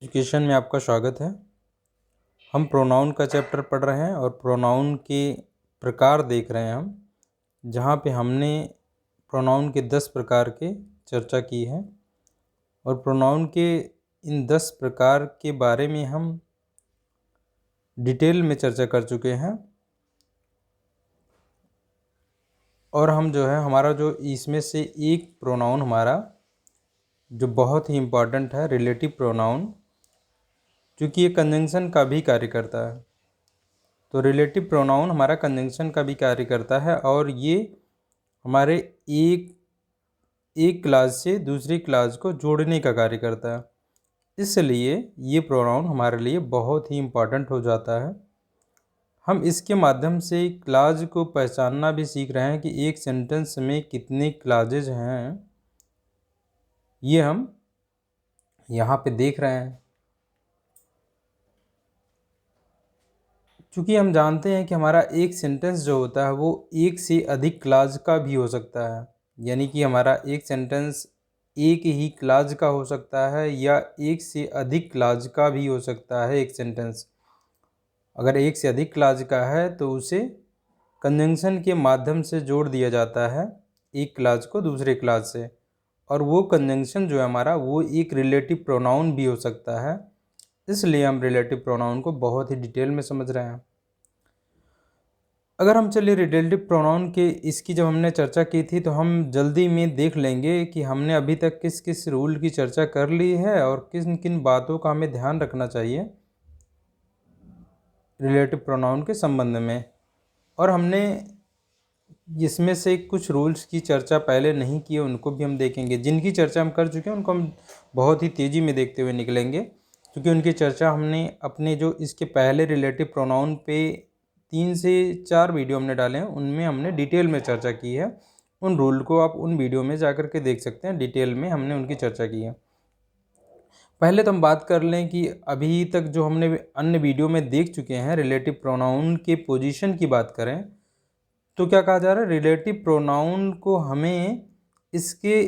Education में आपका स्वागत है। हम प्रोनाउन का चैप्टर पढ़ रहे हैं और प्रोनाउन के प्रकार देख रहे हैं हम, जहाँ पे हमने प्रोनाउन के 10 प्रकार के चर्चा की है और प्रोनाउन के इन 10 प्रकार के बारे में हम डिटेल में चर्चा कर चुके हैं। और हम जो है हमारा जो इसमें से एक प्रोनाउन हमारा जो बहुत ही इम्पॉर्टेंट है, रिलेटिव प्रोनाउन, क्योंकि ये कंजंक्शन का भी कार्य करता है। तो रिलेटिव प्रोनाउन हमारा कंजंक्शन का भी कार्य करता है और ये हमारे एक क्लास से दूसरी क्लास को जोड़ने का कार्य करता है। इसलिए ये प्रोनाउन हमारे लिए बहुत ही इम्पॉर्टेंट हो जाता है। हम इसके माध्यम से क्लास को पहचानना भी सीख रहे हैं कि एक सेंटेंस में कितने क्लासेज हैं, ये हम यहाँ पे देख रहे हैं। क्योंकि हम जानते हैं कि हमारा एक सेंटेंस जो होता है वो एक से अधिक क्लास का भी हो सकता है, यानी कि हमारा एक सेंटेंस एक ही क्लास का हो सकता है या एक से अधिक क्लास का भी हो सकता है। एक सेंटेंस अगर एक से अधिक क्लास का है तो उसे कंजंक्शन के माध्यम से जोड़ दिया जाता है एक क्लास को दूसरे क्लास से, और वो कंजंक्शन जो है हमारा वो एक रिलेटिव प्रोनाउन भी हो सकता है। इसलिए हम रिलेटिव प्रोनाउन को बहुत ही डिटेल में समझ रहे हैं। अगर हम चलिए रिलेटिव प्रोनाउन के इसकी जब हमने चर्चा की थी तो हम जल्दी में देख लेंगे कि हमने अभी तक किस किस रूल की चर्चा कर ली है और किन किन बातों का हमें ध्यान रखना चाहिए रिलेटिव प्रोनाउन के संबंध में। और हमने इसमें से कुछ रूल्स की चर्चा पहले नहीं की है, उनको भी हम देखेंगे। जिनकी चर्चा हम कर चुके हैं उनको हम बहुत ही तेज़ी में देखते हुए निकलेंगे, क्योंकि उनकी चर्चा हमने अपने जो इसके पहले रिलेटिव प्रोनाउन पे 3 से 4 वीडियो हमने डाले हैं, उनमें हमने डिटेल में चर्चा की है। उन रूल को आप उन वीडियो में जाकर के देख सकते हैं, डिटेल में हमने उनकी चर्चा की है। पहले तो हम बात कर लें कि अभी तक जो हमने अन्य वीडियो में देख चुके हैं रिलेटिव प्रोनाउन के पोजीशन की बात करें तो क्या कहा जा रहा है, रिलेटिव प्रोनाउन को हमें इसके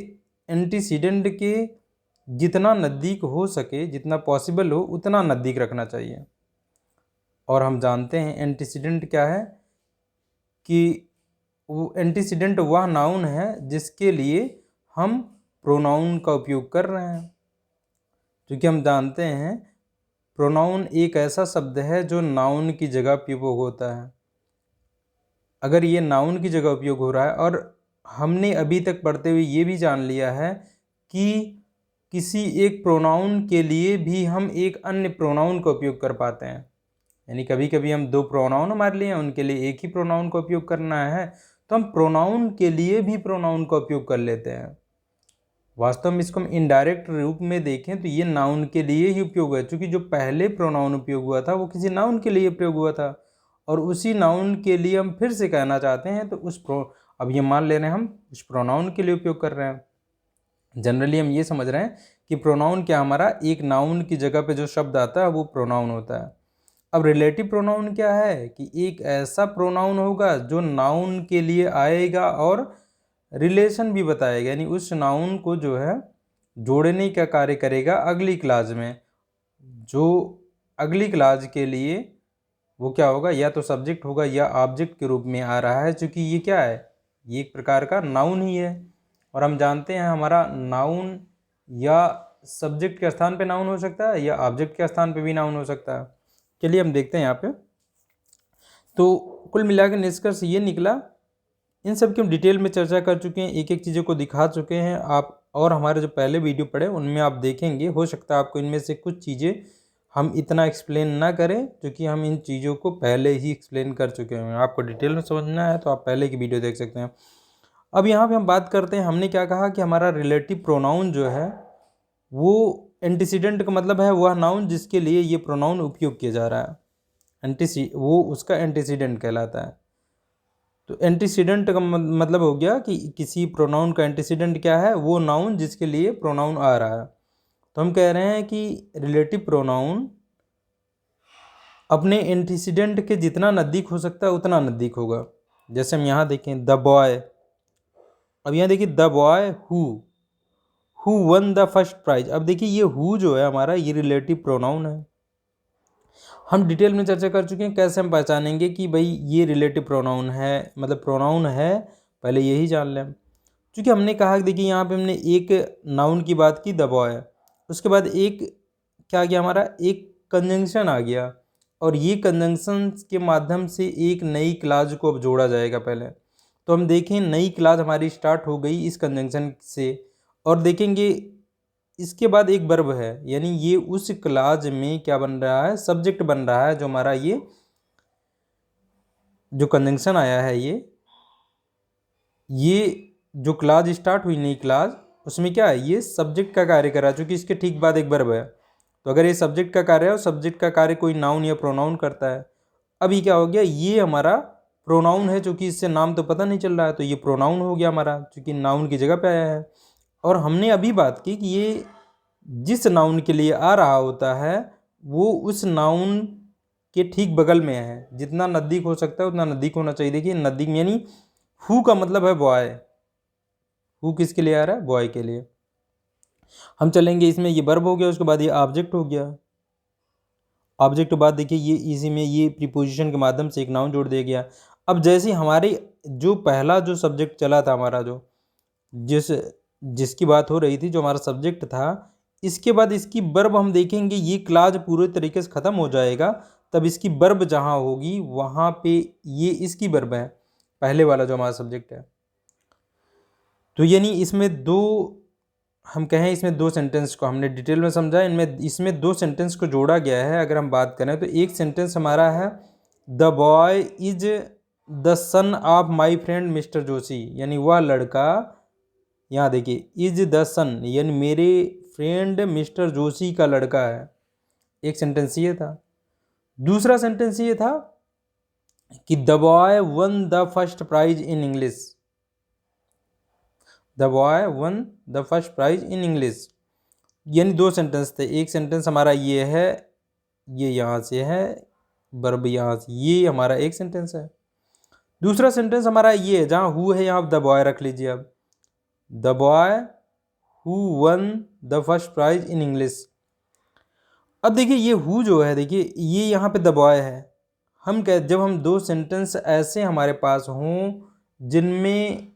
एंटीसीडेंट के जितना नज़दीक हो सके, जितना पॉसिबल हो उतना नज़दीक रखना चाहिए। और हम जानते हैं एंटीसीडेंट क्या है, कि वो एंटीसीडेंट वह नाउन है जिसके लिए हम प्रोनाउन का उपयोग कर रहे हैं। क्योंकि हम जानते हैं प्रोनाउन एक ऐसा शब्द है जो नाउन की जगह उपयोग होता है। अगर ये नाउन की जगह उपयोग हो रहा है, और हमने अभी तक पढ़ते हुए ये भी जान लिया है कि किसी एक प्रोनाउन के लिए भी हम एक अन्य प्रोनाउन का उपयोग कर पाते हैं। यानी कभी कभी हम 2 प्रोनाउन हमारे लिए हैं, उनके लिए एक ही प्रोनाउन का उपयोग करना है तो हम प्रोनाउन के लिए भी प्रोनाउन का उपयोग कर लेते हैं। वास्तव में इसको हम इनडायरेक्ट रूप में देखें तो ये नाउन के लिए ही उपयोग है, क्योंकि जो पहले प्रोनाउन उपयोग हुआ था वो किसी नाउन के लिए प्रयोग हुआ था, और उसी नाउन के लिए हम फिर से कहना चाहते हैं तो अब ये मान ले रहे हैं हम उस प्रोनाउन के लिए उपयोग कर रहे हैं। जनरली हम ये समझ रहे हैं कि प्रोनाउन क्या, हमारा एक नाउन की जगह पे जो शब्द आता है वो प्रोनाउन होता है। अब रिलेटिव प्रोनाउन क्या है कि एक ऐसा प्रोनाउन होगा जो नाउन के लिए आएगा और रिलेशन भी बताएगा, यानी उस नाउन को जो है जोड़ने का कार्य करेगा अगली क्लास में। जो अगली क्लास के लिए वो क्या होगा, या तो सब्जेक्ट होगा या ऑब्जेक्ट के रूप में आ रहा है, क्योंकि ये क्या है, ये एक प्रकार का नाउन ही है। और हम जानते हैं हमारा नाउन या सब्जेक्ट के स्थान पे नाउन हो सकता है या ऑब्जेक्ट के स्थान पे भी नाउन हो सकता है। चलिए हम देखते हैं यहाँ पे। तो कुल मिलाकर निष्कर्ष ये निकला, इन सब की हम डिटेल में चर्चा कर चुके हैं, एक एक चीज़ों को दिखा चुके हैं आप, और हमारे जो पहले वीडियो पढ़े उनमें आप देखेंगे। हो सकता है आपको इनमें से कुछ चीज़ें हम इतना एक्सप्लेन ना करें, क्योंकि हम इन चीज़ों को पहले ही एक्सप्लेन कर चुके हैं। आपको डिटेल में समझना है तो आप पहले की वीडियो देख सकते हैं। अब यहाँ पे हम बात करते हैं, हमने क्या कहा कि हमारा रिलेटिव प्रोनाउन जो है वो एंटीसीडेंट का मतलब है वह नाउन जिसके लिए ये प्रोनाउन उपयोग किया जा रहा है, वो उसका एंटीसीडेंट कहलाता है। तो एंटीसीडेंट का मतलब हो गया कि किसी प्रोनाउन का एंटीसीडेंट क्या है, वो नाउन जिसके लिए प्रोनाउन आ रहा है। तो हम कह रहे हैं कि रिलेटिव प्रोनाउन अपने एंटीसीडेंट के जितना नज़दीक हो सकता है उतना नज़दीक होगा। जैसे हम यहाँ देखें द बॉय, अब यहाँ देखिए the boy who who won the first prize. अब देखिए ये हु जो है हमारा, ये रिलेटिव प्रोनाउन है। हम डिटेल में चर्चा कर चुके हैं कैसे हम पहचानेंगे कि भाई ये रिलेटिव प्रोनाउन है, मतलब प्रोनाउन है, पहले यही जान लें। क्योंकि हमने कहा कि देखिए यहाँ पे हमने एक नाउन की बात की, द बॉय, उसके बाद एक क्या आ गया हमारा, एक कंजंक्शन आ गया, और ये कंजंक्शन के माध्यम से एक नई क्लास को अब जोड़ा जाएगा। पहले तो हम देखें नई क्लास हमारी स्टार्ट हो गई इस कंजंक्शन से, और देखेंगे इसके बाद एक वर्ब है, यानी ये उस क्लास में क्या बन रहा है, सब्जेक्ट बन रहा है। जो हमारा ये जो कंजंक्शन आया है, ये जो क्लास स्टार्ट हुई नई क्लास, उसमें क्या है, ये सब्जेक्ट का कार्य कर रहा है, क्योंकि इसके ठीक बाद एक वर्ब है। तो अगर ये सब्जेक्ट का कार्य है और सब्जेक्ट का कार्य कोई नाउन या प्रोनाउन करता है, अभी क्या हो गया, ये हमारा प्रोनाउन है, चूंकि इससे नाम तो पता नहीं चल रहा है, तो ये प्रोनाउन हो गया हमारा, चूंकि नाउन की जगह पे आया है। और हमने अभी बात की कि ये जिस नाउन के लिए आ रहा होता है वो उस नाउन के ठीक बगल में है, जितना नज़दीक हो सकता है उतना नज़दीक होना चाहिए। देखिए नज़दीक यानी हु का मतलब है बॉय, हु किसके लिए आ रहा है, बॉय के लिए। हम चलेंगे इसमें, ये वर्ब हो गया, उसके बाद ये ऑब्जेक्ट हो गया। ऑब्जेक्ट के बाद देखिए ये इसी में ये प्रीपोजिशन के माध्यम से एक नाउन जोड़ दिया गया। अब जैसे हमारे जो पहला जो सब्जेक्ट चला था हमारा, जो जिसकी बात हो रही थी, जो हमारा सब्जेक्ट था, इसके बाद इसकी वर्ब हम देखेंगे, ये क्लास पूरे तरीके से ख़त्म हो जाएगा, तब इसकी वर्ब जहाँ होगी वहाँ पे ये इसकी वर्ब है, पहले वाला जो हमारा सब्जेक्ट है। तो यानी इसमें दो, हम कहें इसमें दो सेंटेंस को हमने डिटेल में समझा, इसमें दो सेंटेंस को जोड़ा गया है। अगर हम बात करें तो एक सेंटेंस हमारा है, the boy is the son of my friend mister Joshi, यानी वह लड़का, यहाँ देखिए इज द सन, यानी मेरे फ्रेंड मिस्टर जोशी का लड़का है। एक सेंटेंस ये था। दूसरा सेंटेंस ये था कि the boy won the first prize in English, the boy won the first prize in English. यानी दो सेंटेंस थे। एक सेंटेंस हमारा ये है, ये यहाँ से है, वर्ब यहाँ से, ये हमारा एक सेंटेंस है। दूसरा सेंटेंस हमारा ये है, जहाँ हु है यहाँ द बॉय रख लीजिए। अब the boy who won the first prize in English. अब देखिए ये हु जो है, देखिए ये यहाँ पे द बॉय है। जब हम दो सेंटेंस ऐसे हमारे पास हों जिनमें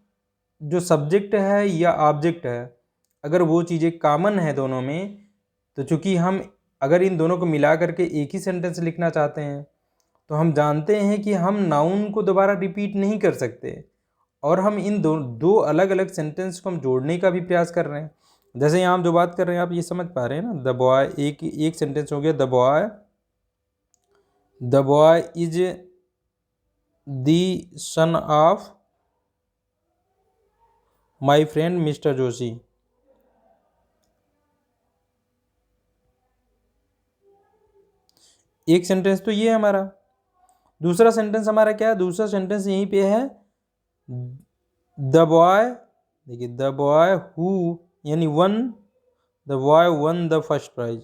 जो सब्जेक्ट है या ऑब्जेक्ट है, अगर वो चीज़ें कॉमन है दोनों में, तो चूंकि हम अगर इन दोनों को मिला करके एक ही सेंटेंस लिखना चाहते हैं, तो हम जानते हैं कि हम नाउन को दोबारा रिपीट नहीं कर सकते, और हम इन दो अलग अलग सेंटेंस को हम जोड़ने का भी प्रयास कर रहे हैं। जैसे यहाँ हम जो बात कर रहे हैं, आप ये समझ पा रहे हैं ना, द बॉय, एक सेंटेंस हो गया, the boy is the son of my friend mister Joshi. एक सेंटेंस तो ये है हमारा। दूसरा सेंटेंस हमारा क्या है, दूसरा सेंटेंस यहीं पे है, द बॉय, देखिए द बॉय हु, यानी the boy won the first prize.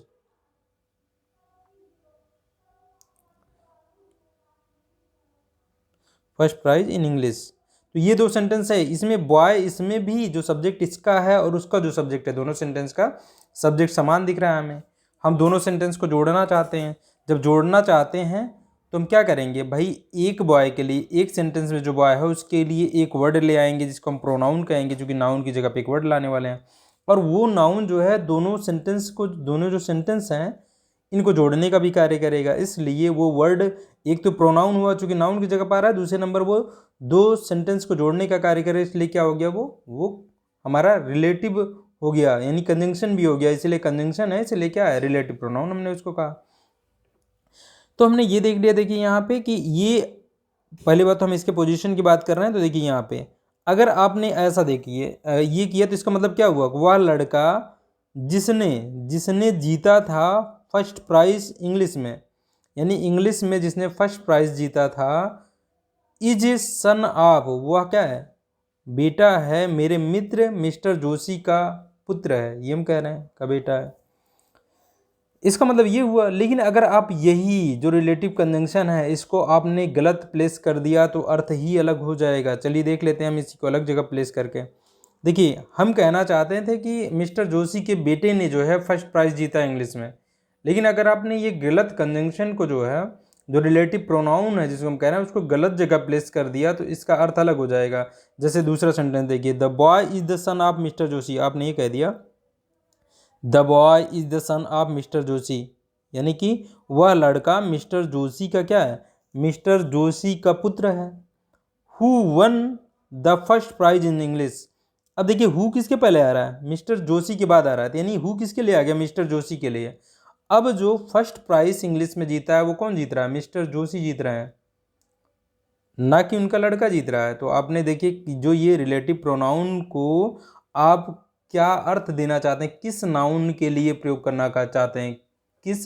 First prize in English. तो ये दो सेंटेंस है, इसमें बॉय, इसमें भी जो सब्जेक्ट इसका है और उसका जो सब्जेक्ट है, दोनों सेंटेंस का सब्जेक्ट समान दिख रहा है हमें। हम दोनों सेंटेंस को जोड़ना चाहते हैं। जब जोड़ना चाहते हैं तो हम क्या करेंगे भाई, एक बॉय के लिए, एक सेंटेंस में जो बॉय है उसके लिए एक वर्ड ले आएंगे जिसको हम प्रोनाउन कहेंगे, क्योंकि नाउन की जगह पे एक वर्ड लाने वाले हैं। और वो नाउन जो है दोनों जो सेंटेंस हैं इनको जोड़ने का भी कार्य करेगा। इसलिए वो वर्ड एक तो प्रोनाउन हुआ चूंकि नाउन की जगह पर आ रहा है, दूसरे नंबर वो दो सेंटेंस को जोड़ने का कार्य करे, इसलिए क्या हो गया, वो हमारा रिलेटिव हो गया, यानी कंजंक्शन भी हो गया। इसलिए कंजंक्शन है, इसलिए क्या है, रिलेटिव प्रोनाउन हमने उसको कहा। तो हमने ये देख लिया, देखिए यहाँ पे कि ये पहली बात तो हम इसके पोजीशन की बात कर रहे हैं। तो देखिए यहाँ पे अगर आपने ऐसा देखिए ये किया तो इसका मतलब क्या हुआ, वह लड़का जिसने जीता था फर्स्ट प्राइज इंग्लिश में, यानी इंग्लिश में जिसने फर्स्ट प्राइज जीता था, इज सन ऑफ, वह क्या है, बेटा है मेरे मित्र मिस्टर जोशी का पुत्र है, ये हम कह रहे हैं का बेटा है। इसका मतलब ये हुआ। लेकिन अगर आप यही जो रिलेटिव कंजंक्शन है इसको आपने गलत प्लेस कर दिया तो अर्थ ही अलग हो जाएगा। चलिए देख लेते हैं हम इसी को अलग जगह प्लेस करके। देखिए हम कहना चाहते थे कि मिस्टर जोशी के बेटे ने जो है फर्स्ट प्राइज़ जीता इंग्लिश में, लेकिन अगर आपने ये गलत कंजंक्शन को जो है, जो रिलेटिव प्रोनाउन है जिसको हम कह रहे हैं, उसको गलत जगह प्लेस कर दिया तो इसका अर्थ अलग हो जाएगा। जैसे दूसरा सेंटेंस देखिए, the boy is the son of mister Joshi, आपने ये कह दिया the boy is the son of mister Joshi, यानी कि वह लड़का मिस्टर जोशी का क्या है, मिस्टर जोशी का पुत्र है। Who won the first prize in English, अब देखिए हु किसके पहले आ रहा है, मिस्टर जोशी के बाद आ रहा है, तो यानी हु किसके लिए आ गया, मिस्टर जोशी के लिए। अब जो फर्स्ट प्राइज इंग्लिश में जीता है वो कौन जीत रहा है, मिस्टर जोशी जीत रहे हैं, ना कि उनका लड़का जीत रहा है। तो आपने देखिए कि जो ये रिलेटिव प्रोनाउन को आप क्या अर्थ देना चाहते हैं, किस नाउन के लिए प्रयोग करना चाहते हैं, किस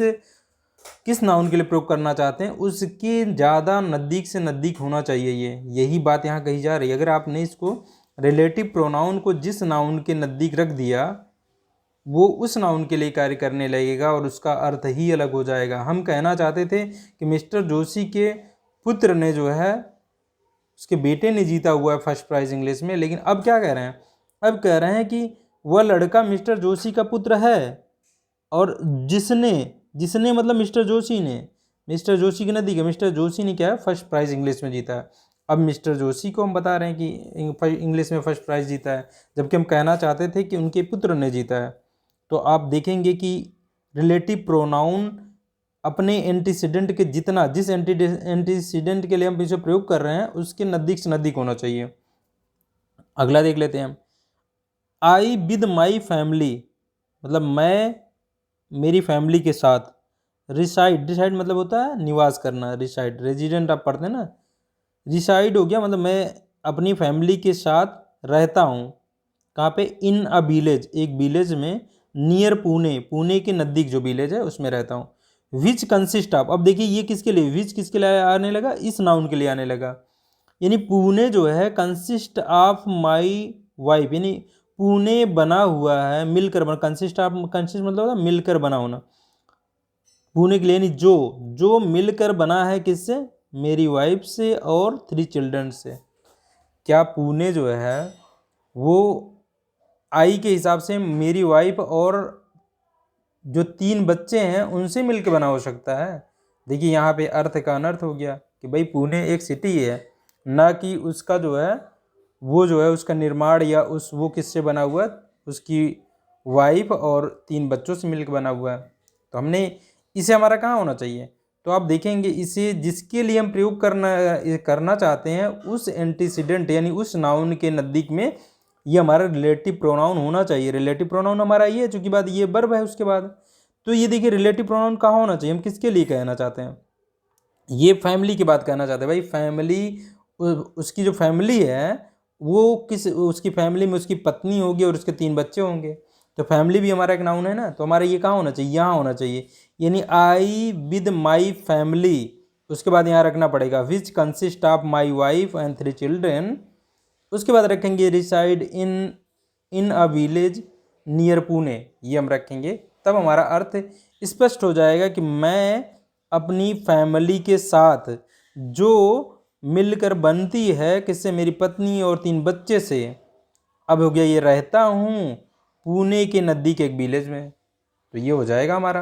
किस नाउन के लिए प्रयोग करना चाहते हैं, उसके ज़्यादा नज़दीक से नज़दीक होना चाहिए। यही बात यहाँ कही जा रही है। अगर आपने इसको रिलेटिव प्रोनाउन को जिस नाउन के नज़दीक रख दिया वो उस नाउन के लिए कार्य करने लगेगा और उसका अर्थ ही अलग हो जाएगा। हम कहना चाहते थे कि मिस्टर जोशी के पुत्र ने जो है, उसके बेटे ने जीता हुआ है फर्स्ट प्राइज़ इंग्लिश में, लेकिन अब क्या कह रहे हैं, अब कह रहे हैं कि वह लड़का मिस्टर जोशी का पुत्र है और जिसने जिसने मतलब मिस्टर जोशी ने, मिस्टर जोशी की नदी के मिस्टर जोशी ने क्या है, फर्स्ट प्राइज़ इंग्लिश में जीता है। अब मिस्टर जोशी को हम बता रहे हैं कि इंग्लिश में फर्स्ट प्राइज़ जीता है, जबकि हम कहना चाहते थे कि उनके पुत्र ने जीता है। तो आप देखेंगे कि रिलेटिव प्रोनाउन अपने एंटीसीडेंट के जितना, जिस एंटीसीडेंट के लिए हम इसे प्रयोग कर रहे हैं उसके नज़दीक से नज़दीक होना चाहिए। अगला देख लेते हैं हम, आई विद माई फैमिली, मतलब मैं मेरी फैमिली के साथ, रिसाइड, रिसाइड मतलब होता है निवास करना, रिसाइड रेजिडेंट आप पढ़ते हैं ना, रिसाइड हो गया मतलब मैं अपनी फैमिली के साथ रहता हूँ। कहाँ पे, इन अ विलेज, एक विलेज में, नियर पुणे, पुणे के नज़दीक जो विलेज है उसमें रहता हूँ। विच कंसिस्ट ऑफ, अब देखिए ये किसके लिए, विच किसके लिए आने लगा, इस नाउन के लिए आने लगा, यानी पुणे जो है कंसिस्ट ऑफ माई वाइफ, यानी पुणे बना हुआ है मिलकर बना, कंसिस्ट ऑफ, कंसिस्ट मतलब होता है मिलकर बना होना, पुणे के लिए, यानी जो जो मिलकर बना है किससे, मेरी वाइफ से और 3 चिल्ड्रन से। क्या पुणे जो है वो आई के हिसाब से मेरी वाइफ और जो 3 बच्चे हैं उनसे मिलकर बना हो सकता है। देखिए यहाँ पे अर्थ का अनर्थ हो गया कि भाई पुणे एक सिटी है, ना कि उसका जो है वो जो है उसका निर्माण या उस वो किससे बना हुआ है, उसकी वाइफ और 3 बच्चों से मिलकर बना हुआ है। तो हमने इसे हमारा कहाँ होना चाहिए, तो आप देखेंगे इसे जिसके लिए हम प्रयोग करना चाहते हैं उस एंटीसीडेंट यानी उस नाउन के नज़दीक में ये हमारा रिलेटिव प्रोनाउन होना चाहिए। रिलेटिव प्रोनाउन हमारा ये है, चूँकि बाद ये वर्ब है उसके बाद, तो ये देखिए रिलेटिव प्रोनाउन कहाँ होना चाहिए, हम किसके लिए कहना चाहते हैं, ये फैमिली की बात कहना चाहते हैं। भाई फैमिली, उसकी जो फैमिली है वो किस, उसकी फैमिली में उसकी पत्नी होगी और उसके 3 बच्चे होंगे, तो फैमिली भी हमारा एक नाउन है ना, तो हमारा ये कहाँ होना चाहिए, यहाँ होना चाहिए, यानी आई विद माई फैमिली, उसके बाद यहाँ रखना पड़ेगा which consist of my wife and 3 children, उसके बाद रखेंगे reside in a village near Pune, ये हम रखेंगे, तब हमारा अर्थ स्पष्ट हो जाएगा कि मैं अपनी फैमिली के साथ जो मिलकर बनती है किससे, मेरी पत्नी और 3 बच्चे से, अब हो गया ये रहता हूँ पुणे के नज़दीक एक विलेज में, तो ये हो जाएगा हमारा।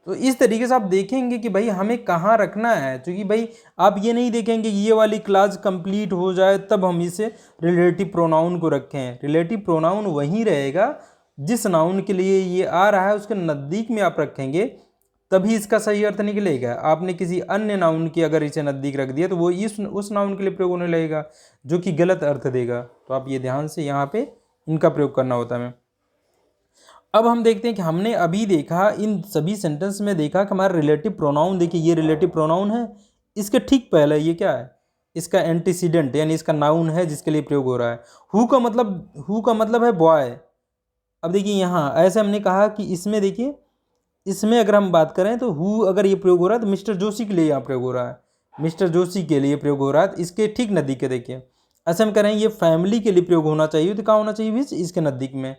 तो इस तरीके से आप देखेंगे कि भाई हमें कहाँ रखना है, क्योंकि भाई आप ये नहीं देखेंगे कि ये वाली क्लास कंप्लीट हो जाए तब हम इसे रिलेटिव प्रोनाउन को रखें। रिलेटिव प्रोनाउन वहीं रहेगा जिस नाउन के लिए ये आ रहा है उसके नज़दीक में आप रखेंगे, तभी इसका सही अर्थ निकलेगा। आपने किसी अन्य नाउन की अगर इसे नज़दीक रख दिया तो वो उस नाउन के लिए प्रयोग होने लगेगा जो कि गलत अर्थ देगा। तो आप ये ध्यान से यहाँ पे इनका प्रयोग करना होता है। अब हम देखते हैं कि हमने अभी देखा इन सभी सेंटेंस में देखा कि हमारा रिलेटिव प्रोनाउन, देखिए ये रिलेटिव प्रोनाउन है, इसके ठीक पहले ये क्या है, इसका एंटीसीडेंट यानी इसका नाउन है जिसके लिए प्रयोग हो रहा है। हु का मतलब है बॉय। अब देखिए यहाँ ऐसे हमने कहा कि इसमें देखिए, इसमें अगर हम बात करें तो हु अगर ये प्रयोग हो रहा है तो मिस्टर जोशी के लिए यहाँ प्रयोग हो रहा है, मिस्टर जोशी के लिए प्रयोग हो रहा है, तो इसके ठीक नज़दीक है। देखिए ऐसे हम करें ये फैमिली के लिए प्रयोग होना चाहिए, तो कहाँ होना चाहिए, विच, इसके नज़दीक में।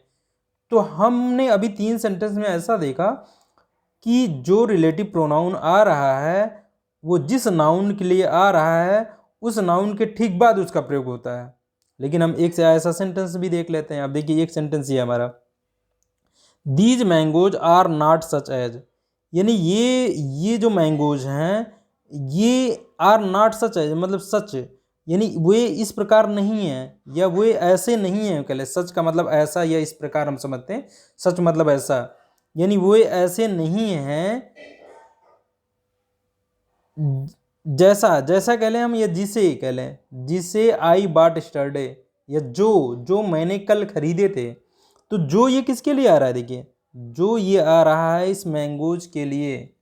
तो हमने अभी 3 सेंटेंस में ऐसा देखा कि जो रिलेटिव प्रोनाउन आ रहा है वो जिस नाउन के लिए आ रहा है उस नाउन के ठीक बाद उसका प्रयोग होता है, लेकिन हम एक से ऐसा सेंटेंस भी देख लेते हैं। अब देखिए एक सेंटेंस ये हमारा, these mangoes are not such as, यानी ये जो मैंगोज हैं ये आर नॉट सच एज मतलब सच, यानी वे इस प्रकार नहीं हैं या वे ऐसे नहीं हैं। कह ले सच का मतलब ऐसा या इस प्रकार हम समझते हैं, सच मतलब ऐसा, यानी वे ऐसे नहीं हैं जैसा, जैसा कह लें हम या जिसे कह लें, जिसे आई बाट स्टरडे, या जो मैंने कल खरीदे थे। तो जो ये किसके लिए आ रहा है, देखिए जो ये आ रहा है इस मैंगोज के लिए,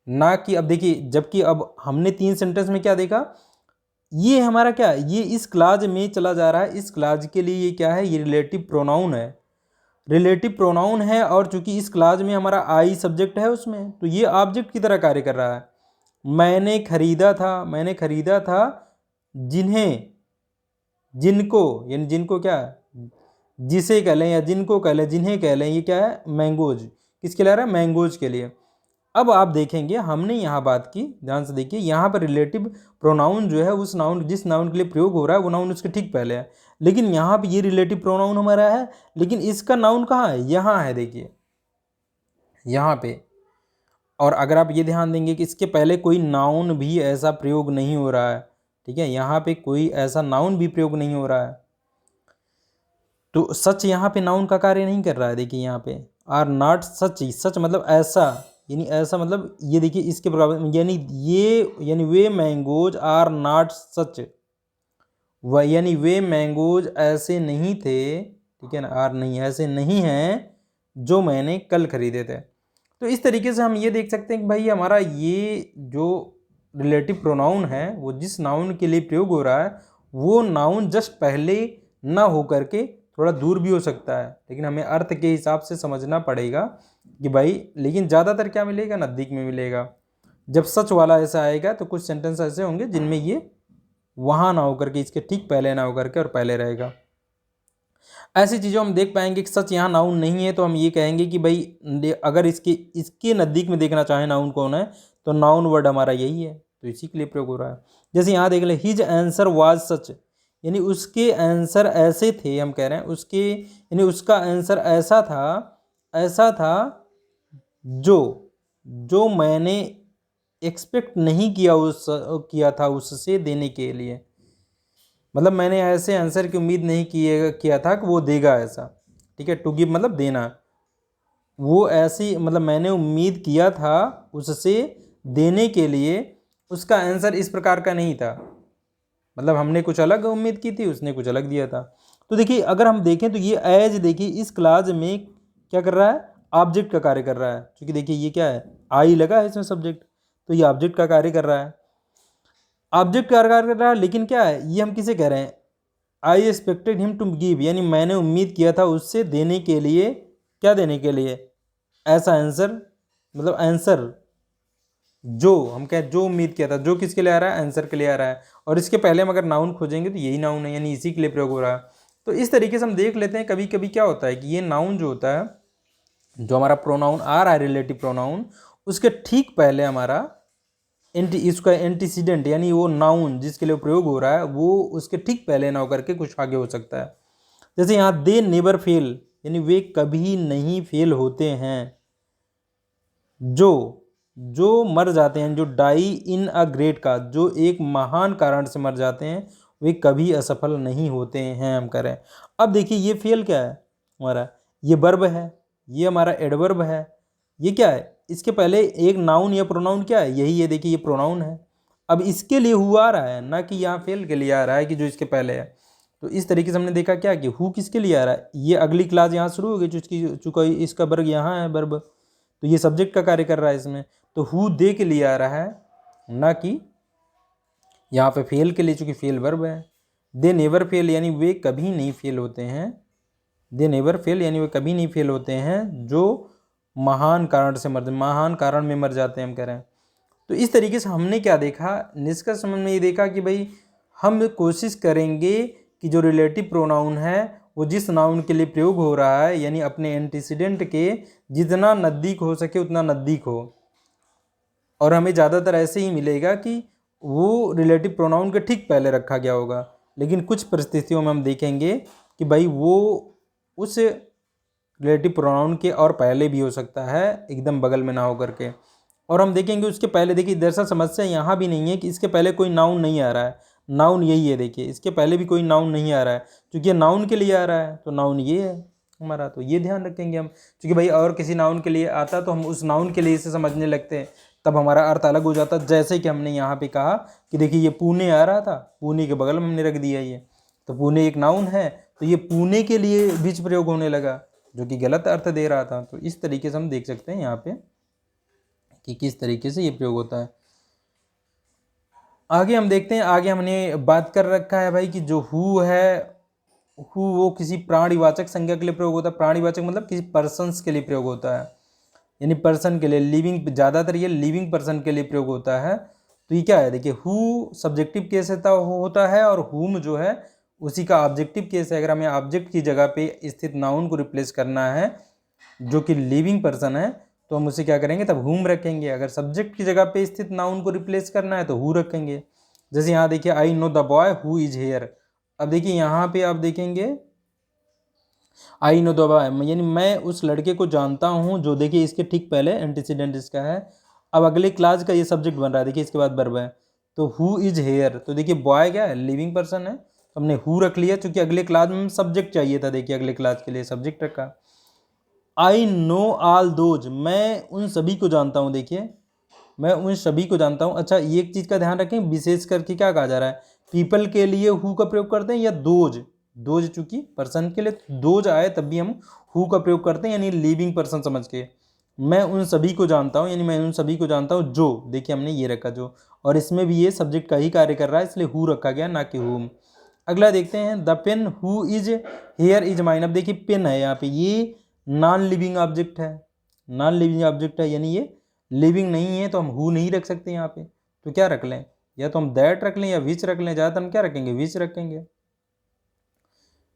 ना कि अब देखिए, जबकि अब हमने 3 सेंटेंस में क्या देखा, ये हमारा क्या है, ये इस क्लाज में चला जा रहा है। इस क्लाज के लिए ये क्या है, ये रिलेटिव प्रोनाउन है, रिलेटिव प्रोनाउन है। और चूंकि इस क्लाज में हमारा आई सब्जेक्ट है उसमें, तो ये ऑब्जेक्ट की तरह कार्य कर रहा है। मैंने खरीदा था जिन्हें, जिनको, यानी जिनको क्या, जिसे कह लें या जिनको कह लें, जिन्हें कह लें, ये क्या है मैंगोज, किसके लिए आ रहा है, मैंगोज के लिए। अब आप देखेंगे हमने यहाँ बात की, ध्यान से देखिए, यहाँ पर रिलेटिव प्रोनाउन जो है उस नाउन, जिस नाउन के लिए प्रयोग हो रहा है वो नाउन उसके ठीक पहले है। लेकिन यहाँ पे ये रिलेटिव प्रोनाउन हमारा है, लेकिन इसका नाउन कहाँ है, यहाँ है, देखिए यहाँ पे। और अगर आप ये ध्यान देंगे कि इसके पहले कोई नाउन भी ऐसा प्रयोग नहीं हो रहा है, ठीक है, यहाँ पे कोई ऐसा नाउन भी प्रयोग नहीं हो रहा है, तो सच यहाँ पे नाउन का कार्य नहीं कर रहा है। देखिए यहाँ पे आर नॉट सच, सच मतलब ऐसा, यानी ऐसा मतलब ये देखिए इसके बराबर, यानी ये, यानी वे मैंगोज आर नॉट सच, यानी वे मैंगोज ऐसे नहीं थे, ठीक है ना, आर नहीं, ऐसे नहीं हैं जो मैंने कल खरीदे थे। तो इस तरीके से हम ये देख सकते हैं कि भाई हमारा ये जो रिलेटिव प्रोनाउन है वो जिस नाउन के लिए प्रयोग हो रहा है वो नाउन जस्ट पहले ना हो करके थोड़ा दूर भी हो सकता है, लेकिन हमें अर्थ के हिसाब से समझना पड़ेगा कि भाई, लेकिन ज़्यादातर क्या मिलेगा, नज़दीक में मिलेगा। जब सच वाला ऐसा आएगा तो कुछ सेंटेंस ऐसे होंगे जिनमें ये वहाँ ना होकर के, इसके ठीक पहले ना होकर के और पहले रहेगा। ऐसी चीज़ों हम देख पाएंगे कि सच यहाँ नाउन नहीं है, तो हम ये कहेंगे कि भाई अगर इसके नज़दीक में देखना चाहें नाउन कौन है, तो नाउन वर्ड हमारा यही है, तो इसी के लिए प्रयोग हो रहा है। जैसे यहाँ देख ले, हिज आंसर वाज सच, यानी उसके आंसर ऐसे थे, हम कह रहे हैं उसके, यानी उसका आंसर ऐसा था जो मैंने एक्सपेक्ट नहीं किया था उससे देने के लिए, मतलब मैंने ऐसे आंसर की उम्मीद नहीं किया था कि वो देगा ऐसा, ठीक है, टू गिव मतलब देना, वो ऐसी मतलब मैंने उम्मीद किया था उससे देने के लिए, उसका आंसर इस प्रकार का नहीं था, मतलब हमने कुछ अलग उम्मीद की थी, उसने कुछ अलग दिया था। तो देखिए अगर हम देखें तो ये एज, देखिए इस क्लास में क्या कर रहा है, ऑब्जेक्ट का कार्य कर रहा है, क्योंकि देखिए ये क्या है, आई लगा है इसमें सब्जेक्ट, तो ये ऑब्जेक्ट का कार्य कर रहा है, ऑब्जेक्ट का कार्य कर रहा है। लेकिन क्या है, ये हम किसे कह रहे हैं, I expected him to give, यानी मैंने उम्मीद किया था उससे देने के लिए, क्या देने के लिए, ऐसा आंसर, मतलब आंसर जो हम कहें, जो उम्मीद किया था, जो किसके लिए आ रहा है, आंसर के लिए आ रहा है। और इसके पहले हम अगर नाउन खोजेंगे तो यही नाउन है, यानी इसी के लिए प्रयोग हो रहा है। तो इस तरीके से हम देख लेते हैं, कभी कभी क्या होता है कि ये नाउन जो होता है, जो हमारा प्रोनाउन आ रहा है रिलेटिव प्रोनाउन, उसके ठीक पहले हमारा इसका एंटीसीडेंट, यानी वो नाउन जिसके लिए प्रयोग हो रहा है वो उसके ठीक पहले ना होकर के कुछ आगे हो सकता है। जैसे यहाँ दे नेवर फेल, यानी वे कभी नहीं फेल होते हैं, जो मर जाते हैं, जो डाई इन अ ग्रेट का, जो एक महान कारण से मर जाते हैं, वे कभी असफल नहीं होते हैं, हम करें। अब देखिए ये फेल क्या है हमारा, ये वर्ब है, ये हमारा एडवर्ब है, ये क्या है, इसके पहले एक नाउन या प्रोनाउन क्या है, यही है, देखिए ये प्रोनाउन है। अब इसके लिए हु आ रहा है, ना कि यहाँ फेल के लिए आ रहा है कि जो इसके पहले है। तो इस तरीके से हमने देखा क्या कि हु किसके लिए आ रहा है, ये अगली क्लास यहाँ शुरू हो गई, चूंकि इसका वर्ग यहाँ है वर्ब, तो ये सब्जेक्ट का कार्य कर रहा है इसमें, तो हु दे के लिए आ रहा है, ना कि यहाँ पे फेल के लिए, चूंकि फेल वर्ब है। दे नेवर फेल, यानी वे कभी नहीं फेल होते हैं, दे नेवर फेल यानी वे कभी नहीं फेल होते हैं, जो महान कारण से महान कारण में मर जाते हैं, हम कह रहे हैं। तो इस तरीके से हमने क्या देखा, निष्कर्ष में ये देखा कि भाई हम कोशिश करेंगे कि जो रिलेटिव प्रोनाउन है वो जिस नाउन के लिए प्रयोग हो रहा है, यानी अपने एंटीसीडेंट के जितना नज़दीक हो सके उतना नज़दीक हो, और हमें ज़्यादातर ऐसे ही मिलेगा कि वो रिलेटिव प्रोनाउन के ठीक पहले रखा गया होगा। लेकिन कुछ परिस्थितियों में हम देखेंगे कि भाई वो उस रिलेटिव प्रोनाउन के और पहले भी हो सकता है, एकदम बगल में ना हो करके। और हम देखेंगे उसके पहले, देखिए दरअसल समस्या यहाँ भी नहीं है कि इसके पहले कोई नाउन नहीं आ रहा है, नाउन यही है, देखिए इसके पहले भी कोई नाउन नहीं आ रहा है, क्योंकि ये नाउन के लिए आ रहा है तो नाउन ये है हमारा, तो ये ध्यान रखेंगे हम। क्योंकि भाई और किसी नाउन के लिए आता तो हम उस नाउन के लिए इसे समझने लगते हैं, तब हमारा अर्थ अलग हो जाता। जैसे कि हमने यहाँ पे कहा कि देखिए ये पुणे आ रहा था, पुणे के बगल में हमने रख दिया ये, तो पुणे एक नाउन है, तो ये पुणे के लिए बीच प्रयोग होने लगा, जो कि गलत अर्थ दे रहा था। तो इस तरीके से हम देख सकते हैं यहाँ पे कि किस तरीके से ये प्रयोग होता है। आगे हम देखते हैं, आगे हमने बात कर रखा है भाई कि जो हु है, हु वो किसी प्राणीवाचक संज्ञा के लिए प्रयोग होता है। प्राणीवाचक मतलब किसी पर्सन्स के लिए प्रयोग होता है, यानी पर्सन के लिए, लिविंग, ज़्यादातर ये लिविंग पर्सन के लिए प्रयोग होता है। तो ये क्या है, देखिए हु सब्जेक्टिव केस होता है और हुम जो है उसी का ऑब्जेक्टिव केस है। अगर हमें ऑब्जेक्ट की जगह पे स्थित नाउन को रिप्लेस करना है जो कि लिविंग पर्सन है, तो हम उसे क्या करेंगे, तब हुम रखेंगे। अगर सब्जेक्ट की जगह पे स्थित नाउन को रिप्लेस करना है तो हु रखेंगे। जैसे यहाँ देखिए I know the boy who is here. अब देखिए यहाँ पे आप देखेंगे आई नो द बॉय, यानी मैं उस लड़के को जानता हूँ, जो देखिए इसके ठीक पहले एंटीसीडेंट इसका है। अब अगले क्लास का ये सब्जेक्ट बन रहा है, देखिए इसके बाद वर्ब है, तो हु इज हेयर, तो देखिए बॉय क्या है, लिविंग पर्सन है, तो हमने हु रख लिया, क्योंकि अगले क्लास में सब्जेक्ट चाहिए था। देखिए अगले क्लास के लिए सब्जेक्ट रखा। आई नो ऑल दोज, मैं उन सभी को जानता हूँ, देखिए मैं उन सभी को जानता हूँ। अच्छा ये एक चीज़ का ध्यान रखें, विशेष करके क्या कहा जा रहा है, पीपल के लिए हु का प्रयोग करते हैं या दोज, दोज चूंकि पर्सन के लिए दोज आए तब भी हम हु का प्रयोग करते हैं, यानी लिविंग पर्सन समझ के। मैं उन सभी को जानता हूँ, यानी मैं उन सभी को जानता हूँ जो, देखिए हमने ये रखा जो, और इसमें भी ये सब्जेक्ट का ही कार्य कर रहा है, इसलिए हु रखा गया, ना कि हुम। अगला देखते हैं, the pen who is here is mine. अब देखिए पेन है यहाँ पे, ये नॉन लिविंग ऑब्जेक्ट है, नॉन लिविंग ऑब्जेक्ट है, यानी ये लिविंग नहीं है, तो हम हु नहीं रख सकते यहाँ पे। तो क्या रख लें, या तो हम दैट रख लें या विच रख लें। ज़्यादातर हम क्या रखेंगे, विच रखेंगे,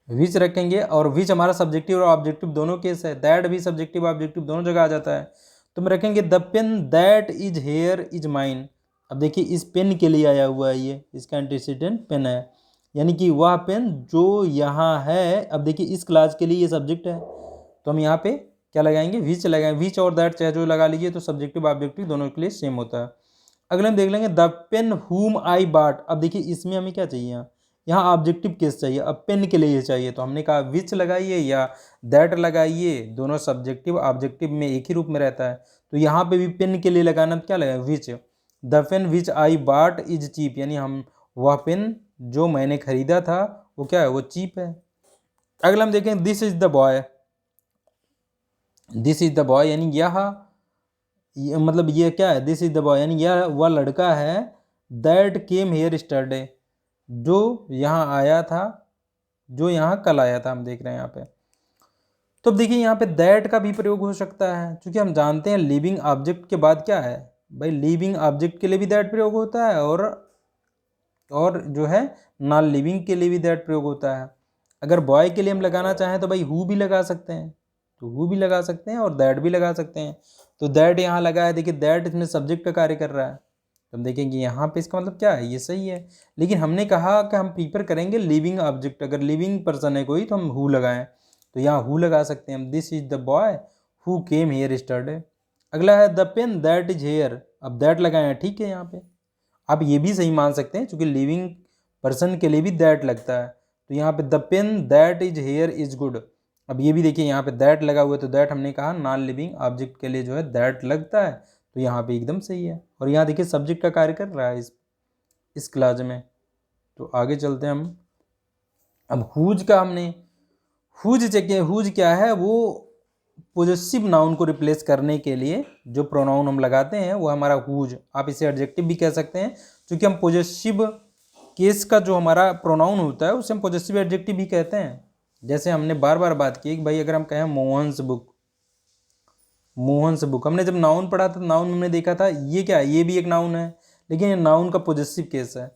विच रखेंगे। और विच हमारा सब्जेक्टिव और ऑब्जेक्टिव दोनों केस है, दैट भी सब्जेक्टिव ऑब्जेक्टिव दोनों जगह आ जाता है। तो हम रखेंगे the pen that is here is mine. अब देखिए इस पेन के लिए आया हुआ है, ये इसका एंटीसीडेंट पेन है, यानी कि वह पेन जो यहाँ है। अब देखिए इस क्लास के लिए ये सब्जेक्ट है, तो हम यहाँ पे क्या लगाएंगे, विच लगाएंगे। विच और दैट चाहे जो लगा लीजिए, तो सब्जेक्टिव ऑब्जेक्टिव दोनों के लिए सेम होता है। अगले हम देख लेंगे द पेन हुम आई बाट। अब देखिए इसमें हमें क्या चाहिए, यहाँ ऑब्जेक्टिव केस चाहिए, अब पेन के लिए ये चाहिए, तो हमने कहा विच लगाइए या दैट लगाइए, दोनों सब्जेक्टिव ऑब्जेक्टिव में एक ही रूप में रहता है। तो यहाँ पे भी पेन के लिए लगाना, तो क्या लगाए, विच। द पेन विच आई बाट इज चीप, यानी हम वह पेन जो मैंने खरीदा था वो क्या है, वो चीप है। अगला हम देखें this is the boy, this is the boy, यानी मतलब ये क्या है, दिस इज द बॉय, यानी यह वह लड़का है, दैट केम हेयर स्टरडे, जो यहाँ आया था, जो यहाँ कल आया था, हम देख रहे हैं यहाँ पे। तो अब देखिए यहाँ पे दैट का भी प्रयोग हो सकता है, क्योंकि हम जानते हैं लिविंग ऑब्जेक्ट के बाद क्या है भाई, लिविंग ऑब्जेक्ट के लिए भी दैट प्रयोग होता है, और जो है नॉन लिविंग के लिए भी दैट प्रयोग होता है। अगर बॉय के लिए हम लगाना चाहें तो भाई हु भी लगा सकते हैं, तो हु भी लगा सकते हैं और दैट भी लगा सकते हैं। तो दैट यहाँ लगा है, देखिए दैट इसमें सब्जेक्ट का कार्य कर रहा है, तो हम देखेंगे यहाँ पे इसका मतलब क्या है, ये सही है। लेकिन हमने कहा कि हम प्रीफर करेंगे लिविंग ऑब्जेक्ट, अगर लिविंग पर्सन है कोई तो हम हु लगाएं, तो यहाँ हु लगा सकते हैं हम, this is the boy who came here yesterday. अगला है the pen that is here, अब दैट लगाए, ठीक है। यहाँ पे आप ये भी सही मान सकते हैं, क्योंकि लिविंग पर्सन के लिए भी दैट लगता है, तो यहाँ पे the pen that is here is good. अब ये भी देखिए यहाँ पे दैट लगा हुआ है, तो दैट हमने कहा नॉन लिविंग ऑब्जेक्ट के लिए जो है दैट लगता है, तो यहाँ पे एकदम सही है। और यहाँ देखिए सब्जेक्ट का कार्य कर रहा है इस क्लास में। तो आगे चलते हैं हम, अब हुज का हमने हुज चेक, हुज क्या है, वो पोजेसिव नाउन को रिप्लेस करने के लिए जो प्रोनाउन हम लगाते हैं वो हमारा हुज। आप इसे एडजेक्टिव भी कह सकते हैं, क्योंकि हम पोजेसिव केस का जो हमारा प्रोनाउन होता है उसे हम पोजेसिव एडजेक्टिव भी कहते हैं। जैसे हमने बार बार बात की कि भाई अगर हम कहें मोहन्स बुक, मोहन्स बुक, हमने जब नाउन पढ़ा था, नाउन हमने देखा था ये क्या है, ये भी एक नाउन है, लेकिन ये नाउन का पोजेसिव केस है।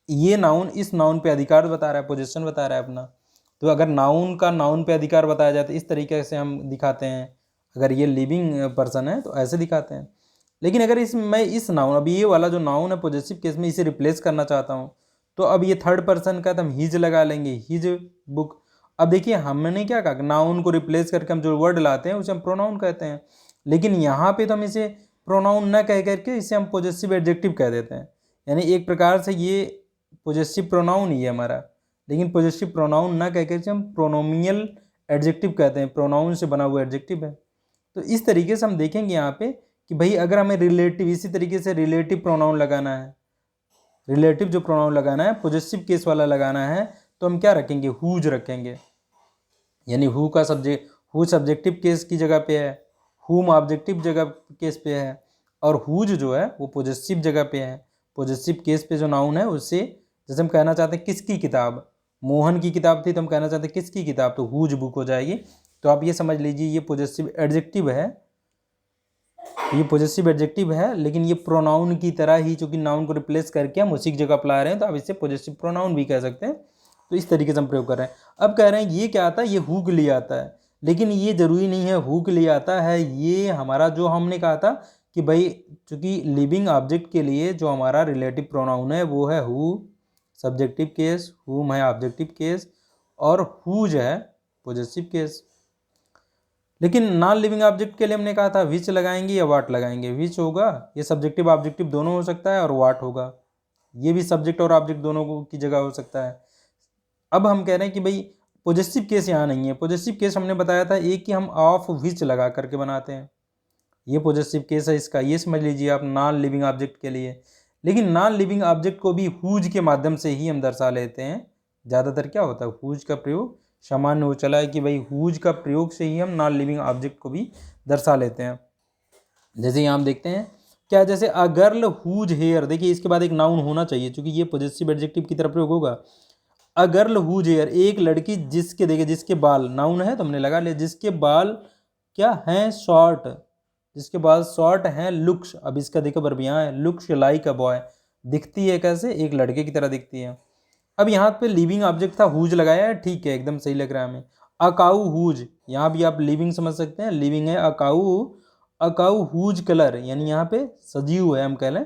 ये नाउन इस नाउन पे अधिकार बता रहा है, पोजीशन बता रहा है अपना। तो अगर नाउन का नाउन पे अधिकार बताया जाए तो इस तरीके से हम दिखाते हैं, अगर ये लिविंग पर्सन है तो ऐसे दिखाते हैं। लेकिन अगर मैं इस नाउन, अभी ये वाला जो नाउन है पॉजिटिव केस में, इसे रिप्लेस करना चाहता हूँ, तो अब ये थर्ड पर्सन का तो हम हिज लगा लेंगे, हिज बुक। अब देखिए हमने क्या कहा, नाउन को रिप्लेस करके हम जो वर्ड लाते हैं उसे हम प्रोनाउन कहते हैं, लेकिन यहाँ पे तो हम इसे प्रोनाउन न कह करके इसे हम पॉजेसिव एडजेक्टिव कह देते हैं। यानी एक प्रकार से ये पॉजेसिव प्रोनाउन ही है हमारा, लेकिन पॉजेसिव प्रोनाउन न कह करके हम प्रोनोमियल एडजेक्टिव कहते हैं, प्रोनाउन से बना हुआ एडजेक्टिव है। तो इस तरीके से हम देखेंगे यहाँ पे कि भाई अगर हमें रिलेटिव, इसी तरीके से रिलेटिव प्रोनाउन लगाना है, रिलेटिव जो प्रोनाउन लगाना है पॉजेसिव केस वाला लगाना है, तो हम क्या रखेंगे, हुज रखेंगे। यानी हु का सब्जेक्ट, हु सब्जेक्टिव केस की जगह पे है, हुम ऑब्जेक्टिव जगह केस पे है, और हुज जो है वो पॉजेसिव जगह पे है। पॉजेसिव केस पे जो नाउन है उससे, जैसे हम कहना चाहते हैं किसकी किताब, मोहन की किताब थी, तो हम कहना चाहते हैं किसकी किताब, तो हुज बुक हो जाएगी। तो आप ये समझ लीजिए ये पॉजेसिव एडजेक्टिव है, ये पॉजेसिव एडजेक्टिव है, लेकिन ये प्रोनाउन की तरह ही, चूंकि नाउन को रिप्लेस करके हम उसी की जगह अप्लाई रहे हैं, तो आप इसे पॉजेसिव प्रोनाउन भी कह सकते हैं। तो इस तरीके से हम प्रयोग कर रहे हैं। अब कह रहे हैं ये क्या आता है, ये हु के लिए आता है, लेकिन ये जरूरी नहीं है हु के लिए आता है। ये हमारा जो हमने कहा था कि भाई चूंकि लिविंग ऑब्जेक्ट के लिए जो हमारा रिलेटिव प्रोनाउन है वो है हु सब्जेक्टिव केस, हुम है ऑब्जेक्टिव केस, और हुज है पॉजेसिव केस। लेकिन नॉन लिविंग ऑब्जेक्ट के लिए हमने कहा था विच लगाएंगे या वाट लगाएंगे। विच होगा, ये सब्जेक्टिव ऑब्जेक्टिव दोनों हो सकता है, और वाट होगा, ये भी सब्जेक्ट और ऑब्जेक्ट दोनों की जगह हो सकता है। अब हम कह रहे हैं कि भाई पॉजेसिव केस यहाँ नहीं है। पॉजेसिव केस हमने बताया था एक कि हम ऑफ विच लगा करके बनाते हैं, ये पॉजेसिव केस है इसका, ये समझ लीजिए आप नॉन लिविंग ऑब्जेक्ट के लिए। लेकिन नॉन लिविंग ऑब्जेक्ट को भी हुज के माध्यम से ही हम दर्शा लेते हैं। ज़्यादातर क्या होता है, हुज का प्रयोग सामान्य हो चला है कि भाई हुज का प्रयोग से ही हम नॉन लिविंग ऑब्जेक्ट को भी दर्शा लेते हैं। जैसे यहाँ हम देखते हैं क्या, जैसे अ गर्ल हुज हेयर, देखिए इसके बाद एक नाउन होना चाहिए क्योंकि ये पॉजेसिव एडजेक्टिव की तरह प्रयोग होगा। अ गर्ल हुज हेयर, एक लड़की जिसके, देखिए जिसके बाल, नाउन है तो हमने लगा लिया, जिसके बाल क्या हैं, शॉर्ट, जिसके बाल शॉर्ट हैं, लुक्स, अब इसका देखो वर्ब यहाँ है, लुक्स लाइक अ बॉय, दिखती है कैसे, एक लड़के की तरह दिखती है। अब यहाँ पे लिविंग ऑब्जेक्ट था, हुज लगाया है, ठीक है एकदम सही लग रहा है हमें। अकाउ हुज, यहाँ भी आप लिविंग समझ सकते हैं, लिविंग है अकाउ, अकाउ हुज कलर, यानी यहाँ पे सजीव है हम कह लें,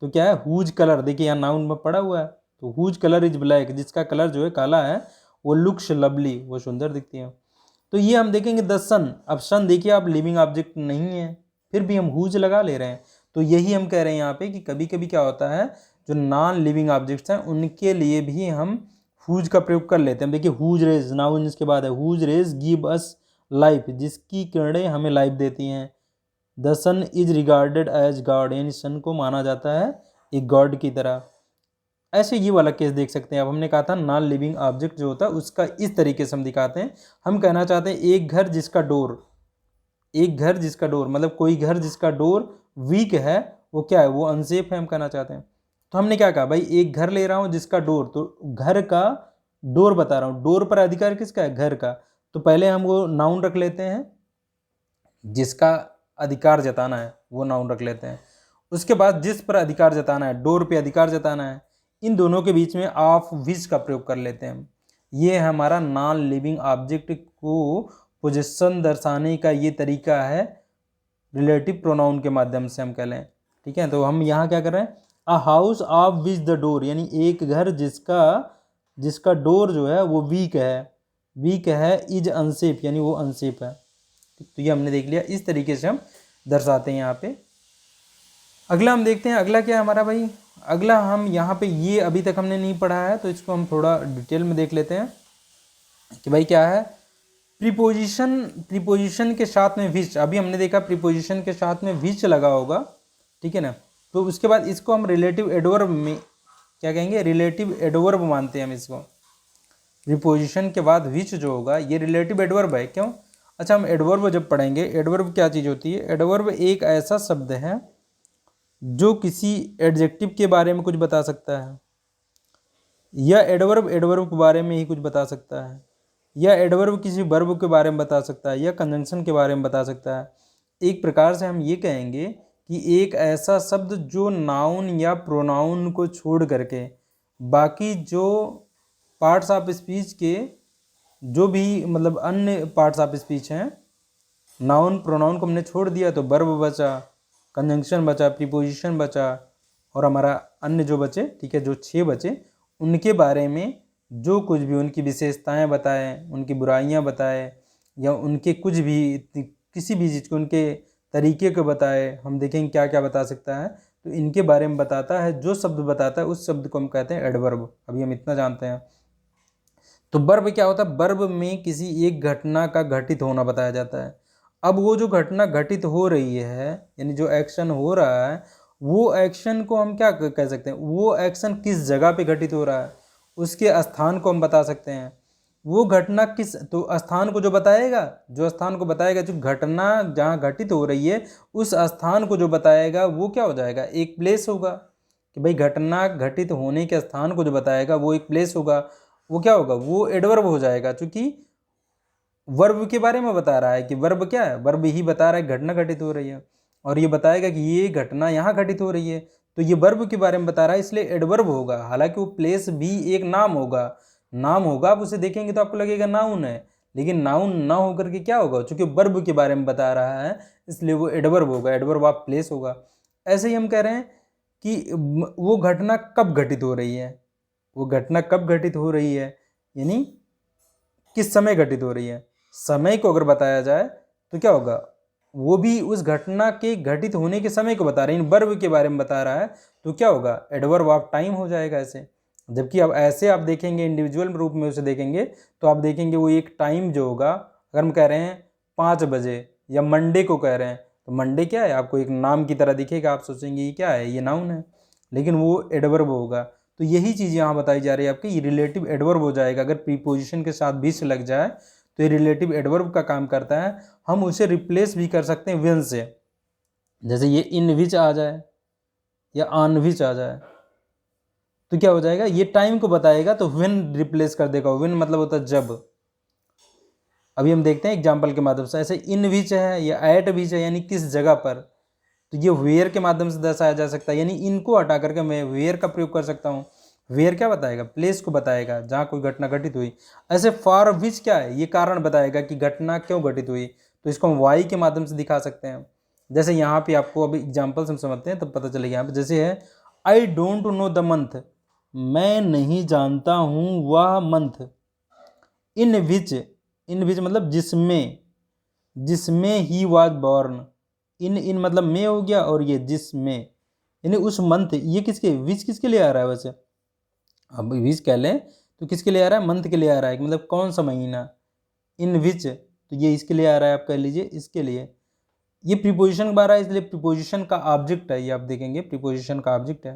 तो क्या है हुज कलर, देखिए यहाँ नाउन में पड़ा हुआ है, तो हुज कलर इज ब्लैक, जिसका कलर जो है काला है, वो लुक्स लवली, वो सुंदर दिखती है। तो ये हम देखेंगे द सन, अब सन देखिए आप लिविंग ऑब्जेक्ट नहीं है, फिर भी हम हुज लगा ले रहे हैं। तो यही हम कह रहे हैं यहाँ पे कि कभी कभी क्या होता है, जो नॉन लिविंग ऑब्जेक्ट्स हैं उनके लिए भी हम हुज का प्रयोग कर लेते हैं। देखिए हुज रेज, नाउन इसके बाद है, whose rays give us life, जिसकी किरणें हमें लाइफ देती हैं। The sun is regarded as God, यानी सन को माना जाता है एक गॉड की तरह। ऐसे ये वाला केस देख सकते हैं। अब हमने कहा था नॉन लिविंग ऑब्जेक्ट जो होता है उसका इस तरीके से हम दिखाते हैं। हम कहना चाहते हैं एक घर जिसका डोर, एक घर जिसका डोर मतलब कोई घर जिसका डोर वीक है, वो क्या है, वो अनसेफ है, हम कहना चाहते हैं। तो हमने क्या कहा, भाई एक घर ले रहा हूं जिसका डोर, तो घर का डोर बता रहा हूं, डोर पर अधिकार किसका है, घर का। तो पहले हम वो नाउन रख लेते हैं, जिसका अधिकार जताना है वो नाउन रख लेते हैं। उसके बाद जिस पर अधिकार जताना है, डोर पे अधिकार जताना है, इन दोनों के बीच में ऑफ विच का प्रयोग कर लेते हैं। ये हमारा नॉन लिविंग ऑब्जेक्ट को पोजीशन दर्शाने का ये तरीका है, रिलेटिव प्रोनाउन के माध्यम से हम कह लें, ठीक है। तो हम यहाँ क्या कर रहे हैं, a house of which the door, यानी एक घर जिसका, जिसका डोर जो है वो वीक है, वीक है, इज अनसेफ, यानी वो अनसेफ है। तो ये हमने देख लिया, इस तरीके से हम दर्शाते हैं यहाँ पे। अगला हम देखते हैं, अगला क्या है हमारा भाई, अगला हम यहाँ पे, ये अभी तक हमने नहीं पढ़ा है तो इसको हम थोड़ा डिटेल में देख लेते हैं कि भाई क्या है। प्रीपोजिशन, प्रीपोजिशन के साथ में विच, अभी हमने देखा प्रीपोजिशन के साथ में विच लगा होगा, ठीक है ना। तो उसके बाद इसको हम रिलेटिव एडवर्ब में क्या कहेंगे, रिलेटिव एडवर्ब मानते हैं हम इसको। प्रीपोजिशन के बाद विच जो होगा ये रिलेटिव एडवर्ब है, क्यों। अच्छा, हम एडवर्ब जब पढ़ेंगे, एडवर्ब क्या चीज़ होती है, एडवर्ब एक ऐसा शब्द है जो किसी एडजेक्टिव के बारे में कुछ बता सकता है, या एडवर्ब एडवर्ब के बारे में ही कुछ बता सकता है, या एडवर्ब किसी वर्ब के बारे में बता सकता है, या कंजंक्शन के बारे में बता सकता है। एक प्रकार से हम ये कहेंगे कि एक ऐसा शब्द जो नाउन या प्रोनाउन को छोड़ करके बाकी जो पार्ट्स ऑफ स्पीच के जो भी मतलब अन्य पार्ट्स ऑफ स्पीच हैं, नाउन प्रोनाउन को हमने छोड़ दिया तो वर्ब बचा, कंजंक्शन बचा, प्रीपोजिशन बचा, और हमारा अन्य जो बचे, ठीक है, जो 6 बचे उनके बारे में जो कुछ भी उनकी विशेषताएं बताएं, उनकी बुराइयां बताएं, या उनके कुछ भी किसी भी चीज़ को उनके तरीके को बताए, हम देखेंगे क्या क्या बता सकता है। तो इनके बारे में बताता है, जो शब्द बताता है उस शब्द को हम कहते हैं एडवर्ब। अभी हम इतना जानते हैं। तो वर्ब क्या होता है? वर्ब में किसी एक घटना का घटित होना बताया जाता है। अब वो जो घटना घटित हो रही है, यानी जो एक्शन हो रहा है, वो एक्शन को हम क्या कह सकते हैं? वो एक्शन किस जगह पे घटित हो रहा है, उसके स्थान को हम बता सकते हैं। वो घटना किस, तो स्थान को जो बताएगा, जो स्थान को बताएगा, जो घटना जहाँ घटित हो रही है उस स्थान को जो बताएगा वो क्या हो जाएगा? एक प्लेस होगा। कि भाई घटना घटित होने के स्थान को जो बताएगा वो एक प्लेस होगा। वो क्या होगा? वो एडवर्ब हो जाएगा, क्योंकि वर्ब के बारे में बता रहा है कि वर्ब क्या है? वर्ब ही बता रहा है घटना घटित हो रही है, और ये बताएगा कि ये घटना यहाँ घटित हो रही है, तो ये वर्ब के बारे में बता रहा है, इसलिए एडवर्ब होगा। हालांकि वो प्लेस भी एक नाम होगा, नाम होगा, आप उसे देखेंगे तो आपको लगेगा नाउन है, लेकिन नाउन ना होकर के क्या होगा? चूंकि वर्ब के बारे में बता रहा है इसलिए वो एडवर्ब होगा, एडवर्ब ऑफ प्लेस होगा। ऐसे ही हम कह रहे हैं कि वो घटना कब घटित हो रही है, वो घटना कब घटित हो रही है, यानी किस समय घटित हो रही है। समय को अगर बताया जाए तो क्या होगा? वो भी उस घटना के घटित होने के समय को बता रहे हैं, वर्ब के बारे में बता रहा है, तो क्या होगा? एडवर्ब ऑफ टाइम हो जाएगा ऐसे। जबकि अब ऐसे आप देखेंगे, इंडिविजुअल रूप में उसे देखेंगे तो आप देखेंगे वो एक टाइम जो होगा, अगर हम कह रहे हैं 5 बजे या मंडे को कह रहे हैं, तो मंडे क्या है? आपको एक नाम की तरह दिखेगा, आप सोचेंगे ये क्या है, ये नाउन है, लेकिन वो एडवर्ब होगा। तो यही चीज़ यहाँ बताई जा रही है आपकी, ये रिलेटिव एडवर्ब हो जाएगा। अगर प्रीपोजिशन के साथ भी से लग जाए तो ये रिलेटिव एडवर्ब का काम करता है। हम उसे रिप्लेस भी कर सकते हैं व्हेन से, जैसे ये इन विच आ जाए या ऑन विच आ जाए, तो क्या हो जाएगा? ये टाइम को बताएगा तो व्हेन रिप्लेस कर देगा। व्हेन मतलब होता है जब। अभी हम देखते हैं एग्जाम्पल के माध्यम से। ऐसे इन विच है या एट विच है, यानी किस जगह पर, तो ये वेयर के माध्यम से दर्शाया जा सकता है, यानी इनको हटा करके मैं वेयर का प्रयोग कर सकता हूँ। वेयर क्या बताएगा? प्लेस को बताएगा जहाँ कोई घटना घटित हुई। ऐसे फॉर विच क्या है? ये कारण बताएगा कि घटना क्यों घटित हुई, तो इसको हम वाई के माध्यम से दिखा सकते हैं। जैसे यहाँ पे आपको अभी एग्जाम्पल्स हम समझते हैं तब पता चलेगा। यहाँ पे जैसे है आई डोंट नो द मंथ, मैं नहीं जानता हूँ वह मंथ। इन विच, इन विच मतलब जिसमें, जिसमें ही वॉज बॉर्न। इन मतलब में हो गया, और ये जिसमें, यानी उस मंथ। ये किसके, विच किसके लिए आ रहा है वैसे? अब विच कह लें तो किसके लिए आ रहा है? मंथ के लिए आ रहा है, मतलब कौन सा महीना। इन विच, तो ये इसके लिए आ रहा है, आप कह लीजिए इसके लिए। ये प्रीपोजिशन का आ रहा है, इसलिए प्रीपोजिशन का ऑब्जेक्ट है, ये आप देखेंगे प्रीपोजिशन का ऑब्जेक्ट है।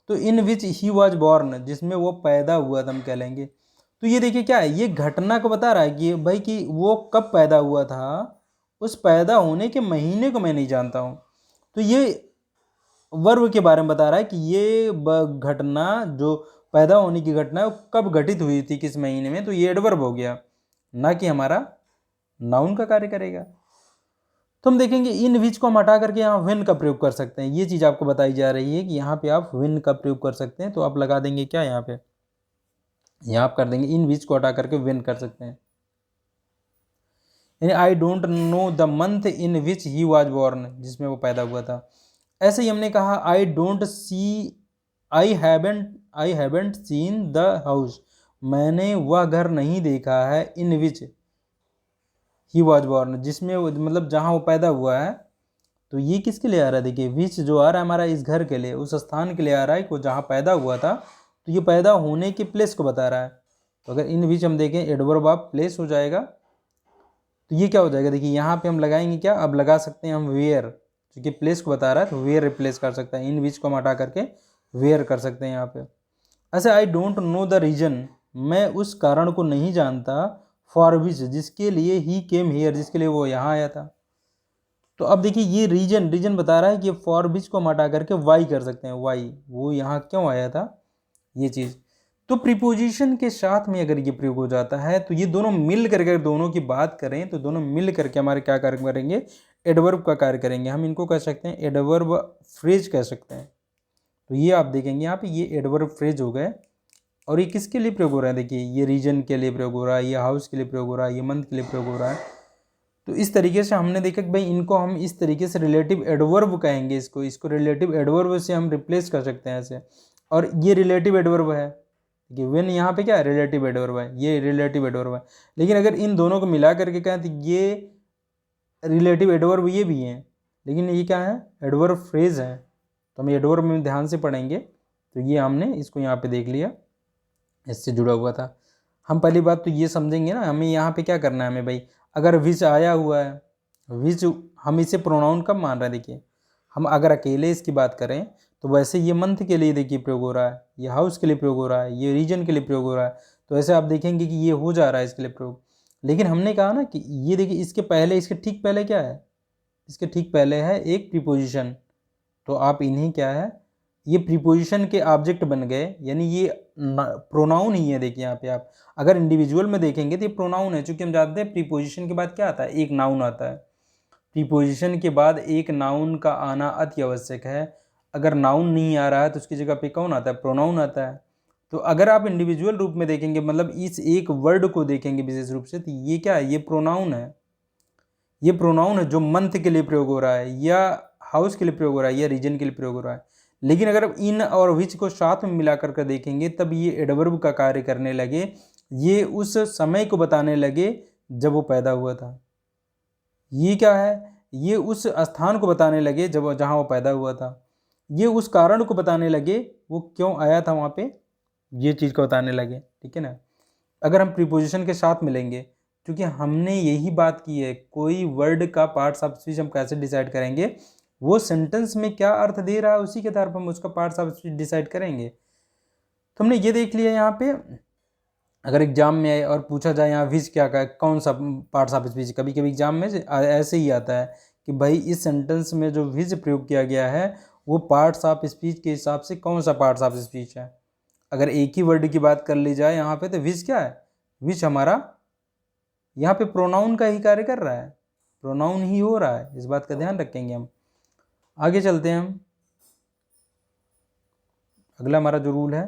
तो इन विच ही वॉज बॉर्न, जिसमें वो पैदा हुआ था, हम कह लेंगे। तो ये देखिए क्या है, ये घटना को बता रहा है कि भाई कि वो कब पैदा हुआ था, उस पैदा होने के महीने को मैं नहीं जानता हूँ। तो ये वर्ब के बारे में बता रहा है कि ये घटना, जो पैदा होने की घटना है, वो कब घटित हुई थी, किस महीने में। तो ये एडवर्ब हो गया, ना कि हमारा नाउन का कार्य करेगा। तो हम देखेंगे इन विच को हम हटा करके यहाँ व्हेन का प्रयोग कर सकते हैं। ये चीज़ आपको बताई जा रही है कि यहाँ पे आप व्हेन का प्रयोग कर सकते हैं। तो आप लगा देंगे क्या यहाँ पे, यहाँ आप कर देंगे इन विच को हटा करके व्हेन कर सकते हैं। यानी आई don't know the month in which he was born, जिसमें वो पैदा हुआ था। ऐसे ही हमने कहा I don't see, I haven't seen the house, मैंने वह घर नहीं देखा है, इन विच ही वॉज बॉर्न, जिसमें मतलब जहाँ वो पैदा हुआ है। तो ये किसके लिए आ रहा है? देखिए विच जो आ रहा है हमारा इस घर के लिए, उस स्थान के लिए आ रहा है कि जहाँ पैदा हुआ था, तो ये पैदा होने के प्लेस को बता रहा है। तो अगर इन विच हम देखें, एडवर्ब ऑफ प्लेस हो जाएगा। तो ये क्या हो जाएगा? देखिए यहाँ पे हम लगाएंगे क्या, अब लगा सकते हैं हम वेयर, क्योंकि प्लेस को बता रहा है तो वेयर रिप्लेस कर सकता है। इन विच को हम हटा करके वेयर कर सकते हैं यहाँ पे। ऐसे I don't know the reason, मैं उस कारण को नहीं जानता, फॉर विच, जिसके लिए ही केम हियर, जिसके लिए वो यहाँ आया था। तो अब देखिए ये रीजन, रीजन बता रहा है कि फॉर विच को हम हटा करके वाई कर सकते हैं। वाई, वो यहाँ क्यों आया था, ये चीज़। तो प्रीपोजिशन के साथ में अगर ये प्रयोग हो जाता है तो ये दोनों मिल करके, अगर दोनों की बात करें तो दोनों मिल करके हमारे क्या कार्य करेंगे? एडवर्ब का कार्य करेंगे। हम इनको कह सकते हैं एडवर्ब फ्रेज कह सकते हैं। तो ये आप देखेंगे यहाँ पे, ये एडवर्ब फ्रेज हो गए। और ये किसके लिए प्रयोग हो रहा है? देखिए ये रीजन के लिए प्रयोग हो रहा है, ये हाउस के लिए प्रयोग हो रहा है, ये मंथ के लिए प्रयोग हो रहा है। तो इस तरीके से हमने देखा कि भाई इनको हम इस तरीके से रिलेटिव एडवर्ब कहेंगे। इसको रिलेटिव एडवर्ब से हम रिप्लेस कर सकते हैं ऐसे। और ये रिलेटिव एडवर्ब है, देखिए व्हेन यहाँ पे क्या है, रिलेटिव एडवर्ब है, ये रिलेटिव एडवर्ब है। लेकिन अगर इन दोनों को मिला करके कहें तो ये रिलेटिव एडवर्ब ये भी हैं, लेकिन ये क्या है, एडवर्ब फ्रेज है। तो हम एडवर्ब में ध्यान से पढ़ेंगे। तो ये हमने इसको यहाँ पे देख लिया, इससे जुड़ा हुआ था। हम पहली बात तो ये समझेंगे ना, हमें यहाँ पे क्या करना है, हमें भाई अगर विच आया हुआ है, विच हम इसे प्रोनाउन कब मान रहे हैं, देखिए हम अगर अकेले इसकी बात करें तो वैसे ये मंथ के लिए देखिए प्रयोग हो रहा है, ये हाउस के लिए प्रयोग हो रहा है, ये रीजन के लिए प्रयोग हो रहा है। तो ऐसे आप देखेंगे कि ये हो जा रहा है इसके लिए प्रयोग। लेकिन हमने कहा ना कि ये देखिए इसके पहले, इसके ठीक पहले क्या है, इसके ठीक पहले है एक प्रीपोजिशन। तो आप इन्हें क्या है, ये प्रीपोजिशन के ऑब्जेक्ट बन गए, यानी ये प्रोनाउन ही है। देखिए यहाँ पे आप अगर इंडिविजुअल में देखेंगे तो ये प्रोनाउन है, चूंकि हम जानते हैं प्रीपोजिशन के बाद क्या आता है, एक नाउन आता है। प्रीपोजिशन के बाद एक नाउन का आना अति आवश्यक है। अगर नाउन नहीं आ रहा है तो उसकी जगह पे कौन आता है, प्रोनाउन आता है। तो अगर आप इंडिविजुअल रूप में देखेंगे, मतलब इस एक वर्ड को देखेंगे विशेष रूप से, तो ये क्या है, ये प्रोनाउन है। ये प्रोनाउन है जो मंथ के लिए प्रयोग हो रहा है, या हाउस के लिए प्रयोग हो रहा है, या रीजन के लिए प्रयोग हो रहा है। लेकिन अगर इन और विच को साथ में मिला कर देखेंगे तब ये एडवर्ब का कार्य करने लगे। ये उस समय को बताने लगे जब वो पैदा हुआ था। ये क्या है, ये उस स्थान को बताने लगे जब जहाँ वो पैदा हुआ था। ये उस कारण को बताने लगे, वो क्यों आया था वहाँ पे, ये चीज़ को बताने लगे। ठीक है ना। अगर हम प्रीपोजिशन के साथ मिलेंगे, क्योंकि हमने यही बात की है, कोई वर्ड का पार्ट्स ऑफ स्पीच हम कैसे डिसाइड करेंगे, वो सेंटेंस में क्या अर्थ दे रहा है उसी के आधार पर हम उसका पार्ट्स ऑफ स्पीच डिसाइड करेंगे। तो हमने ये देख लिया। यहाँ पे अगर एग्जाम में आए और पूछा जाए यहाँ विच क्या का कौन सा पार्ट्स ऑफ स्पीच, कभी कभी एग्जाम में ऐसे ही आता है कि भाई इस सेंटेंस में जो विच प्रयोग किया गया है वो पार्ट्स ऑफ स्पीच के हिसाब से कौन सा पार्ट्स ऑफ स्पीच है। अगर एक ही वर्ड की बात कर ली जाए यहाँ पे, तो विच क्या है, विच हमारा यहाँ पे प्रोनाउन का ही कार्य कर रहा है, प्रोनाउन ही हो रहा है। इस बात का ध्यान रखेंगे। हम आगे चलते हैं। हम अगला हमारा जो रूल है,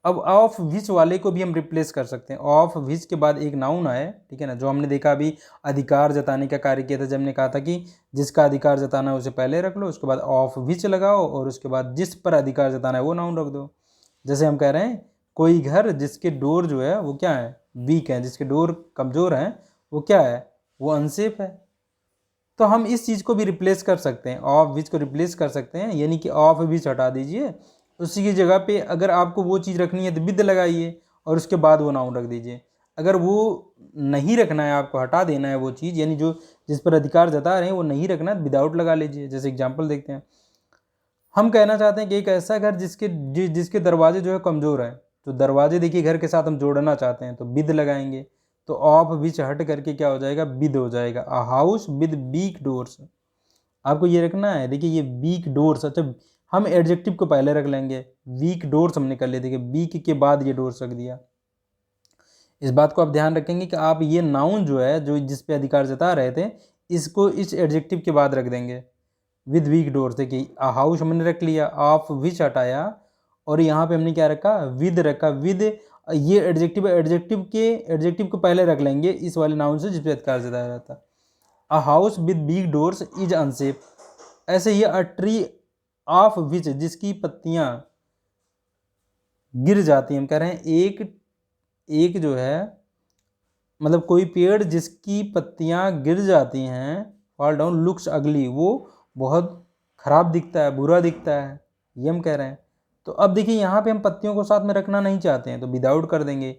अब ऑफ विच वाले को भी हम रिप्लेस कर सकते हैं। ऑफ विच के बाद एक नाउन आए, ठीक है ना, जो हमने देखा अभी अधिकार जताने का कार्य किया था, जब हमने कहा था कि जिसका अधिकार जताना है उसे पहले रख लो, उसके बाद ऑफ विच लगाओ, और उसके बाद जिस पर अधिकार जताना है वो नाउन रख दो। जैसे हम कह रहे हैं कोई घर जिसके डोर जो है वो क्या है, वीक है, जिसके डोर कमज़ोर हैं वो क्या है, वो अनसेफ है। तो हम इस चीज़ को भी रिप्लेस कर सकते हैं, ऑफ विच को रिप्लेस कर सकते हैं, यानी कि ऑफ विच हटा दीजिए, उसी की जगह पे अगर आपको वो चीज़ रखनी है तो विद लगाइए और उसके बाद वो नाउन रख दीजिए। अगर वो नहीं रखना है, आपको हटा देना है वो चीज़, यानी जो जिस पर अधिकार जता रहे हैं वो नहीं रखना है, विदाउट लगा लीजिए। जैसे एग्जाम्पल देखते हैं, हम कहना चाहते हैं कि एक ऐसा घर जिसके दरवाजे जो है कमज़ोर है, तो दरवाजे देखिए घर के साथ हम जोड़ना चाहते हैं तो विद लगाएंगे। तो ऑफ विच हट करके क्या हो जाएगा, विद हो जाएगा। A house with weak doors, आपको ये रखना है। देखिए ये वीक डोर्स, अच्छा हम एडजेक्टिव को पहले रख लेंगे, वीक डोर्स हमने कर लिए, देखिए वीक के बाद ये डोर्स रख दिया। इस बात को आप ध्यान रखेंगे कि आप ये नाउन जो है, जो जिस पे अधिकार जता रहे थे, इसको इस एडजेक्टिव के बाद रख देंगे विद वीक डोर्स। देखिए हाउस हमने रख लिया, ऑफ विच हटाया, और यहाँ पे हमने क्या रखा, विद रखा। विद ये एडजेक्टिव है, एडजेक्टिव को पहले रख लेंगे इस वाले नाउन से जिस पे अधिकार जताया जाता है। अ house with big doors is unsafe. ऐसे ही अ ट्री ऑफ विच, जिसकी पत्तियां गिर जाती हैं, हम कह रहे हैं एक जो है, मतलब कोई पेड़ जिसकी पत्तियां गिर जाती हैं, फॉल डाउन, लुक्स अगली, वो बहुत खराब दिखता है, बुरा दिखता है, ये हम कह रहे हैं। तो अब देखिए यहाँ पे हम पत्तियों को साथ में रखना नहीं चाहते हैं तो विदाउट कर देंगे।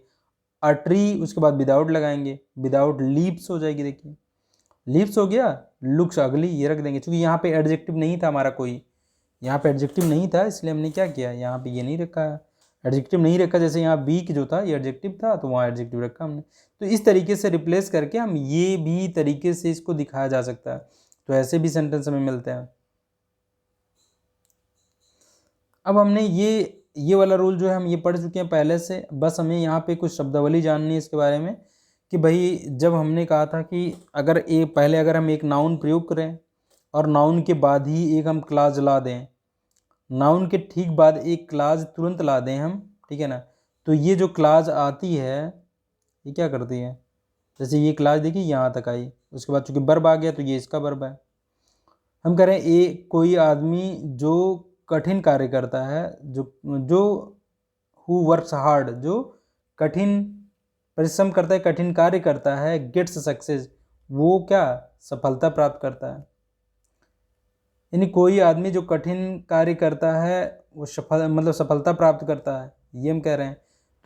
अ ट्री, उसके बाद विदाउट लगाएंगे, विदाउट लीव्स हो जाएगी। देखिए लीव्स हो गया, लुक्स अगली ये रख देंगे, क्योंकि यहाँ पे एडजेक्टिव नहीं था हमारा कोई, यहाँ पे एडजेक्टिव नहीं था, इसलिए हमने क्या किया, यहाँ पे ये नहीं रखा, एडजेक्टिव नहीं रखा। जैसे यहाँ वीक जो था ये एडजेक्टिव था तो वहाँ एडजेक्टिव रखा हमने। तो इस तरीके से रिप्लेस करके हम ये भी तरीके से इसको दिखाया जा सकता है। तो ऐसे भी सेंटेंस हमें मिलते हैं। अब हमने ये वाला रूल जो है हम ये पढ़ चुके हैं पहले से, बस हमें यहाँ पे कुछ शब्दावली जाननी है इसके बारे में कि भाई जब हमने कहा था कि अगर पहले अगर हम एक नाउन प्रयोग करें और नाउन के बाद ही एक हम क्लास ला दें, नाउन के ठीक बाद एक क्लास तुरंत ला दें हम, ठीक है ना, तो ये जो क्लास आती है ये क्या करती है, जैसे ये क्लास देखिए यहाँ तक आई, उसके बाद चूंकि वर्ब आ गया तो ये इसका वर्ब है। हम कह रहे हैं कोई आदमी जो कठिन कार्य करता है, जो हु वर्क्स हार्ड, जो कठिन परिश्रम करता है, कठिन कार्य करता है, गेट्स सक्सेस, वो क्या सफलता प्राप्त करता है। यानी कोई आदमी जो कठिन कार्य करता है वो सफलता प्राप्त करता है, ये हम कह रहे हैं।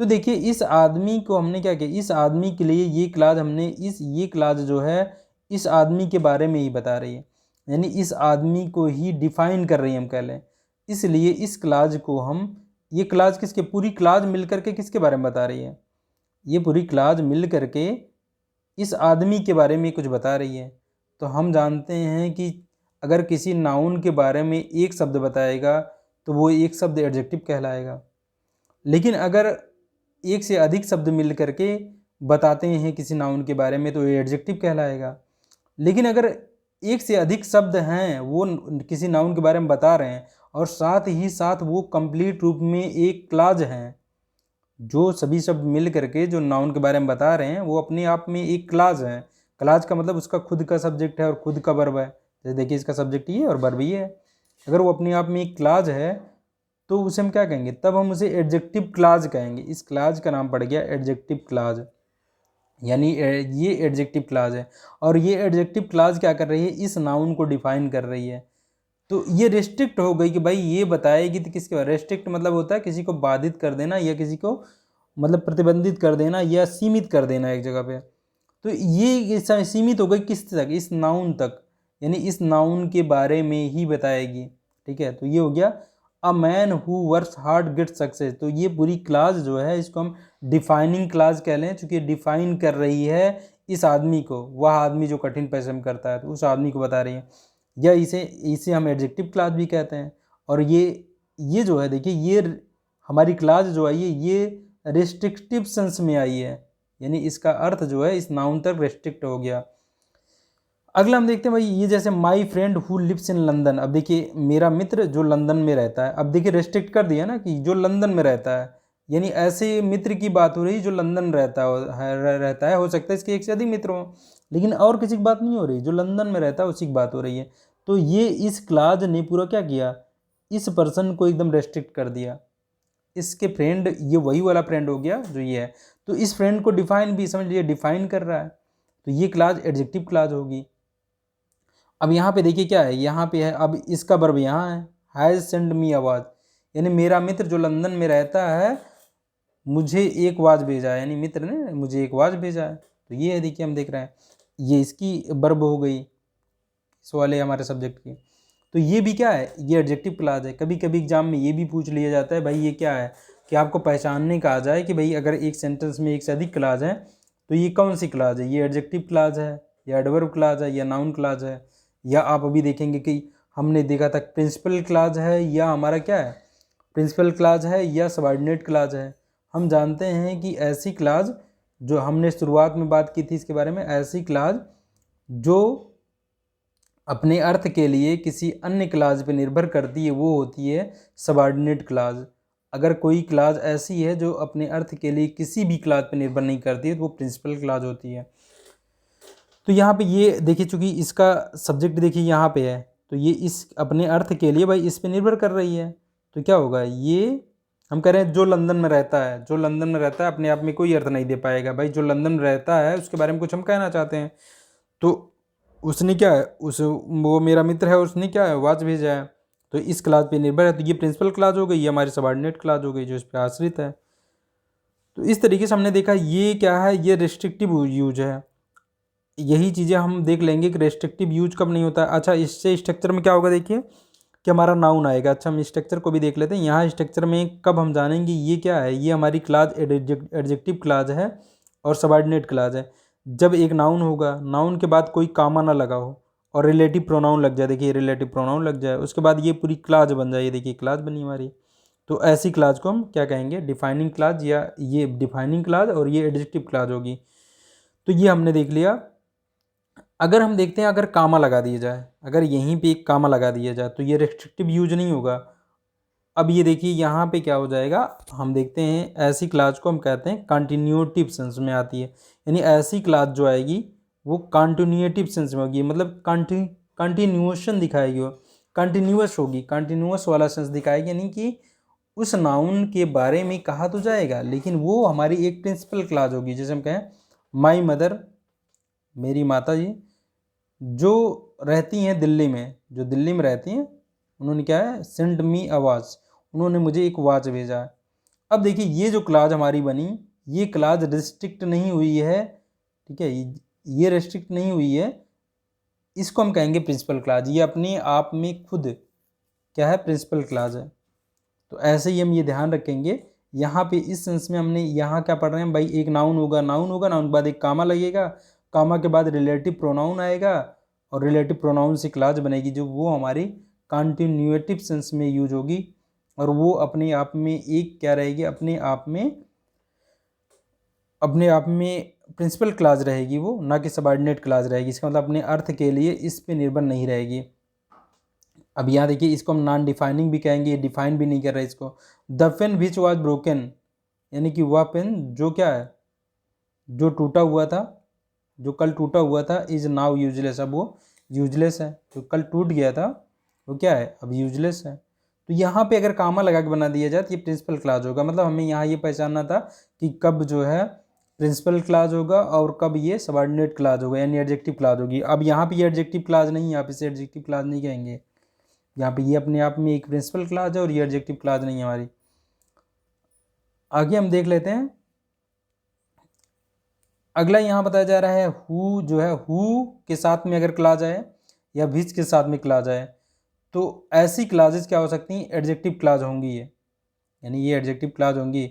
तो देखिए इस आदमी को हमने क्या किया, इस आदमी के लिए ये क्लास हमने ये क्लास जो है इस आदमी के बारे में ही बता रही है, यानी इस आदमी को ही डिफाइन कर रही है हम कह लें। इसलिए इस क्लास को हम, ये क्लास किसके, पूरी क्लास मिल करके किसके बारे में बता रही है, ये पूरी क्लास मिल करके इस आदमी के बारे में कुछ बता रही है। तो हम जानते हैं कि अगर किसी नाउन के बारे में एक शब्द बताएगा तो वो एक शब्द एडजेक्टिव कहलाएगा, लेकिन अगर एक से अधिक शब्द मिल करके बताते हैं किसी नाउन के बारे में तो ये एडजेक्टिव कहलाएगा। लेकिन अगर एक से अधिक शब्द हैं वो किसी नाउन के बारे में बता रहे हैं और साथ ही साथ वो कंप्लीट रूप में एक क्लाज हैं, जो सभी शब्द मिल करके जो नाउन के बारे में बता रहे हैं वो अपने आप में एक क्लाज है। क्लाज का मतलब उसका खुद का सब्जेक्ट है और खुद का वर्ब है। जैसे देखिए इसका सब्जेक्ट ये है और वर्ब ये है। अगर वो अपने आप में एक क्लाज है तो उसे हम क्या कहेंगे, तब हम उसे एडजेक्टिव क्लाज कहेंगे। इस क्लाज का नाम पड़ गया एडजेक्टिव क्लाज, यानी ये एडजेक्टिव क्लाज है। और ये एडजेक्टिव क्लाज क्या कर रही है, इस नाउन को डिफाइन कर रही है। तो ये रेस्ट्रिक्ट हो गई कि भाई ये बताएगी तो किसके बारे, रेस्ट्रिक्ट मतलब होता है किसी को बाधित कर देना या किसी को मतलब प्रतिबंधित कर देना या सीमित कर देना एक जगह पे। तो ये सीमित हो गई किस तक, इस नाउन तक, यानी इस नाउन के बारे में ही बताएगी। ठीक है, तो ये हो गया a man who works hard get success. तो ये पूरी क्लास जो है इसको हम डिफाइनिंग क्लास कह लें, चूँकि डिफाइन कर रही है इस आदमी को, वह आदमी जो कठिन परिश्रम करता है तो उस आदमी को बता रही है। या इसे हम एडजेक्टिव क्लास भी कहते हैं। और ये जो है देखिए ये हमारी क्लास जो आई है ये रेस्ट्रिक्टिव सेंस में आई है, यानी इसका अर्थ जो है इस नाउन तक रेस्ट्रिक्ट हो गया। अगला हम देखते हैं भाई ये जैसे my friend who lives in London. अब देखिए मेरा मित्र जो लंदन में रहता है, अब देखिए रेस्ट्रिक्ट कर दिया ना कि जो लंदन में रहता है, यानी ऐसे मित्र की बात हो रही जो लंदन रहता है। हो सकता है इसके एक से अधिक मित्र हों, लेकिन और किसी की बात नहीं हो रही, जो लंदन में रहता है उसी की बात हो रही है। तो ये इस क्लाज ने पूरा क्या किया, इस पर्सन को एकदम रेस्ट्रिक्ट कर दिया। इसके फ्रेंड ये वही वाला फ्रेंड हो गया जो ये है, तो इस फ्रेंड को डिफाइन भी समझ लीजिए डिफाइन कर रहा है, तो ये क्लाज एडजेक्टिव क्लाज होगी। अब यहाँ पे देखिए क्या है, यहाँ पे है अब इसका वर्ब यहाँ है, हैज़ सेंड मी आवाज़, यानी मेरा मित्र जो लंदन में रहता है मुझे एक आवाज़ भेजा है, यानी मित्र ने मुझे एक आवाज़ भेजा है। तो ये है देखिए हम देख रहे हैं ये इसकी वर्ब हो गई इस वाले हमारे सब्जेक्ट की। तो ये भी क्या है, ये एडजेक्टिव क्लाज है। कभी कभी एग्जाम में ये भी पूछ लिया जाता है भाई ये क्या है, कि आपको पहचानने का आ जाए कि भाई अगर एक सेंटेंस में एक से अधिक क्लाज है तो ये कौन सी क्लाज है, ये एडजेक्टिव क्लाज है या एडवर्ब क्लाज है या नाउन क्लाज है। या आप अभी देखेंगे कि हमने देखा था प्रिंसिपल क्लाज है या हमारा क्या है, प्रिंसिपल क्लाज है या सबऑर्डिनेट क्लाज है। हम जानते हैं कि ऐसी क्लाज जो हमने शुरुआत में बात की थी इसके बारे में, ऐसी क्लाज जो अपने अर्थ के लिए किसी अन्य क्लाज पे निर्भर करती है वो होती है सबऑर्डिनेट क्लाज। अगर कोई क्लाज ऐसी है जो अपने अर्थ के लिए किसी भी क्लाज पे निर्भर नहीं करती है तो वो प्रिंसिपल क्लाज होती है। तो यहाँ पे ये देखिए चूँकि इसका सब्जेक्ट देखिए यहाँ पे है, तो ये इस अपने अर्थ के लिए भाई इस पे निर्भर कर रही है। तो क्या होगा, ये हम कह रहे हैं जो लंदन में रहता है, जो लंदन में रहता है अपने आप में कोई अर्थ नहीं दे पाएगा भाई, जो लंदन में रहता है उसके बारे में कुछ हम कहना चाहते हैं। तो उसने क्या है, वो मेरा मित्र है उसने क्या है आवाज़ भेजा है, तो इस क्लास पे निर्भर है। तो ये प्रिंसिपल क्लास हो गई, ये हमारी सबऑर्डिनेट क्लास हो गई जो इस पर आश्रित है। तो इस तरीके से हमने देखा ये क्या है, ये रेस्ट्रिक्टिव यूज है। यही चीज़ें हम देख लेंगे कि रेस्ट्रिक्टिव यूज कब नहीं होता है। अच्छा इससे स्ट्रक्चर में क्या होगा देखिए कि हमारा नाउन आएगा। अच्छा हम स्ट्रक्चर को भी देख लेते हैं। यहाँ स्ट्रक्चर में कब हम जानेंगे ये क्या है, ये हमारी क्लास एडजेक्टिव क्लास है और सबऑर्डिनेट क्लास है। जब एक नाउन होगा, नाउन के बाद कोई कामा ना लगा हो और रिलेटिव प्रोनाउन लग जाए, देखिए रिलेटिव प्रोनाउन लग जाए, उसके बाद ये पूरी क्लास बन जाए, ये देखिए क्लास बनी हमारी। तो ऐसी क्लास को हम क्या कहेंगे, डिफाइनिंग क्लास, या ये डिफाइनिंग क्लास और ये एडजेक्टिव क्लास होगी। तो ये हमने देख लिया। अगर हम देखते हैं अगर कामा लगा दिया जाए, अगर यहीं पे एक कामा लगा दिया जाए तो ये रेस्ट्रिक्टिव यूज नहीं होगा। अब ये देखिए यहाँ पे क्या हो जाएगा, हम देखते हैं ऐसी क्लास को हम कहते हैं कंटिन्यूटिव सेंस में आती है, यानी ऐसी क्लास जो आएगी वो कंटिन्यूटिव सेंस में होगी, मतलब कंटिन्यूएशन दिखाएगी, वो कंटिन्यूअस होगी, कंटिन्यूअस वाला सेंस दिखाएगी, यानी कि उस नाउन के बारे में कहा तो जाएगा, लेकिन वो हमारी एक प्रिंसिपल क्लॉज होगी। जैसे हम कहें माई मदर, मेरी माता जी, जो रहती हैं दिल्ली में, जो दिल्ली में रहती हैं, उन्होंने क्या है, सेंड मी अ वॉच, उन्होंने मुझे एक वॉच भेजा। अब देखिए ये जो क्लॉज हमारी बनी, ये क्लॉज रिस्ट्रिक्ट नहीं हुई है, ठीक है, ये रिस्ट्रिक्ट नहीं हुई है, इसको हम कहेंगे प्रिंसिपल क्लॉज। ये अपने आप में खुद क्या है, प्रिंसिपल क्लॉज है। तो ऐसे ही हम ये ध्यान रखेंगे। यहाँ पे इस सेंस में हमने यहाँ क्या पढ़ रहे हैं भाई, एक नाउन होगा, नाउन होगा, नाउन के बाद एक कामा लगेगा, कामा के बाद रिलेटिव प्रोनाउन आएगा, और रिलेटिव प्रोनाउन से क्लॉज बनेगी जो वो हमारी कॉन्टिन्यूटिव सेंस में यूज होगी, और वो अपने आप में एक क्या रहेगी, अपने आप में प्रिंसिपल क्लॉज रहेगी वो, ना कि सबऑर्डिनेट क्लॉज रहेगी। इसका मतलब अपने अर्थ के लिए इस पे निर्भर नहीं रहेगी। अब यहाँ देखिए इसको हम नॉन डिफाइनिंग भी कहेंगे, डिफाइन भी नहीं कर रहे इसको। The pen which was broken, यानी कि वह पेन जो क्या है, जो टूटा हुआ था, जो कल टूटा हुआ था, इज नाउ यूजलेस, अब वो यूजलेस है। जो कल टूट गया था वो क्या है, अब यूजलेस है। तो यहाँ पे अगर कामा लगा के बना दिया जाए तो ये प्रिंसिपल क्लॉज होगा। मतलब हमें यहाँ ये पहचानना था कि कब जो है प्रिंसिपल क्लॉज होगा और कब ये सबऑर्डिनेट क्लॉज होगा, यानी एडजेक्टिव क्लॉज होगी। अब यहाँ पे ये एडजेक्टिव क्लॉज नहीं है, आप इसे एडजेक्टिव क्लॉज नहीं कहेंगे। यहाँ पे ये अपने आप में एक प्रिंसिपल क्लॉज है और ये एडजेक्टिव क्लॉज नहीं है हमारी। आगे हम देख लेते हैं। अगला यहाँ बताया जा रहा है हु, जो है हु के साथ में अगर क्लॉज आए या विच के साथ में क्लॉज आए तो ऐसी क्लॉजेस क्या हो सकती हैं, एडजेक्टिव क्लॉज होंगी ये, यानी ये एडजेक्टिव क्लॉज होंगी।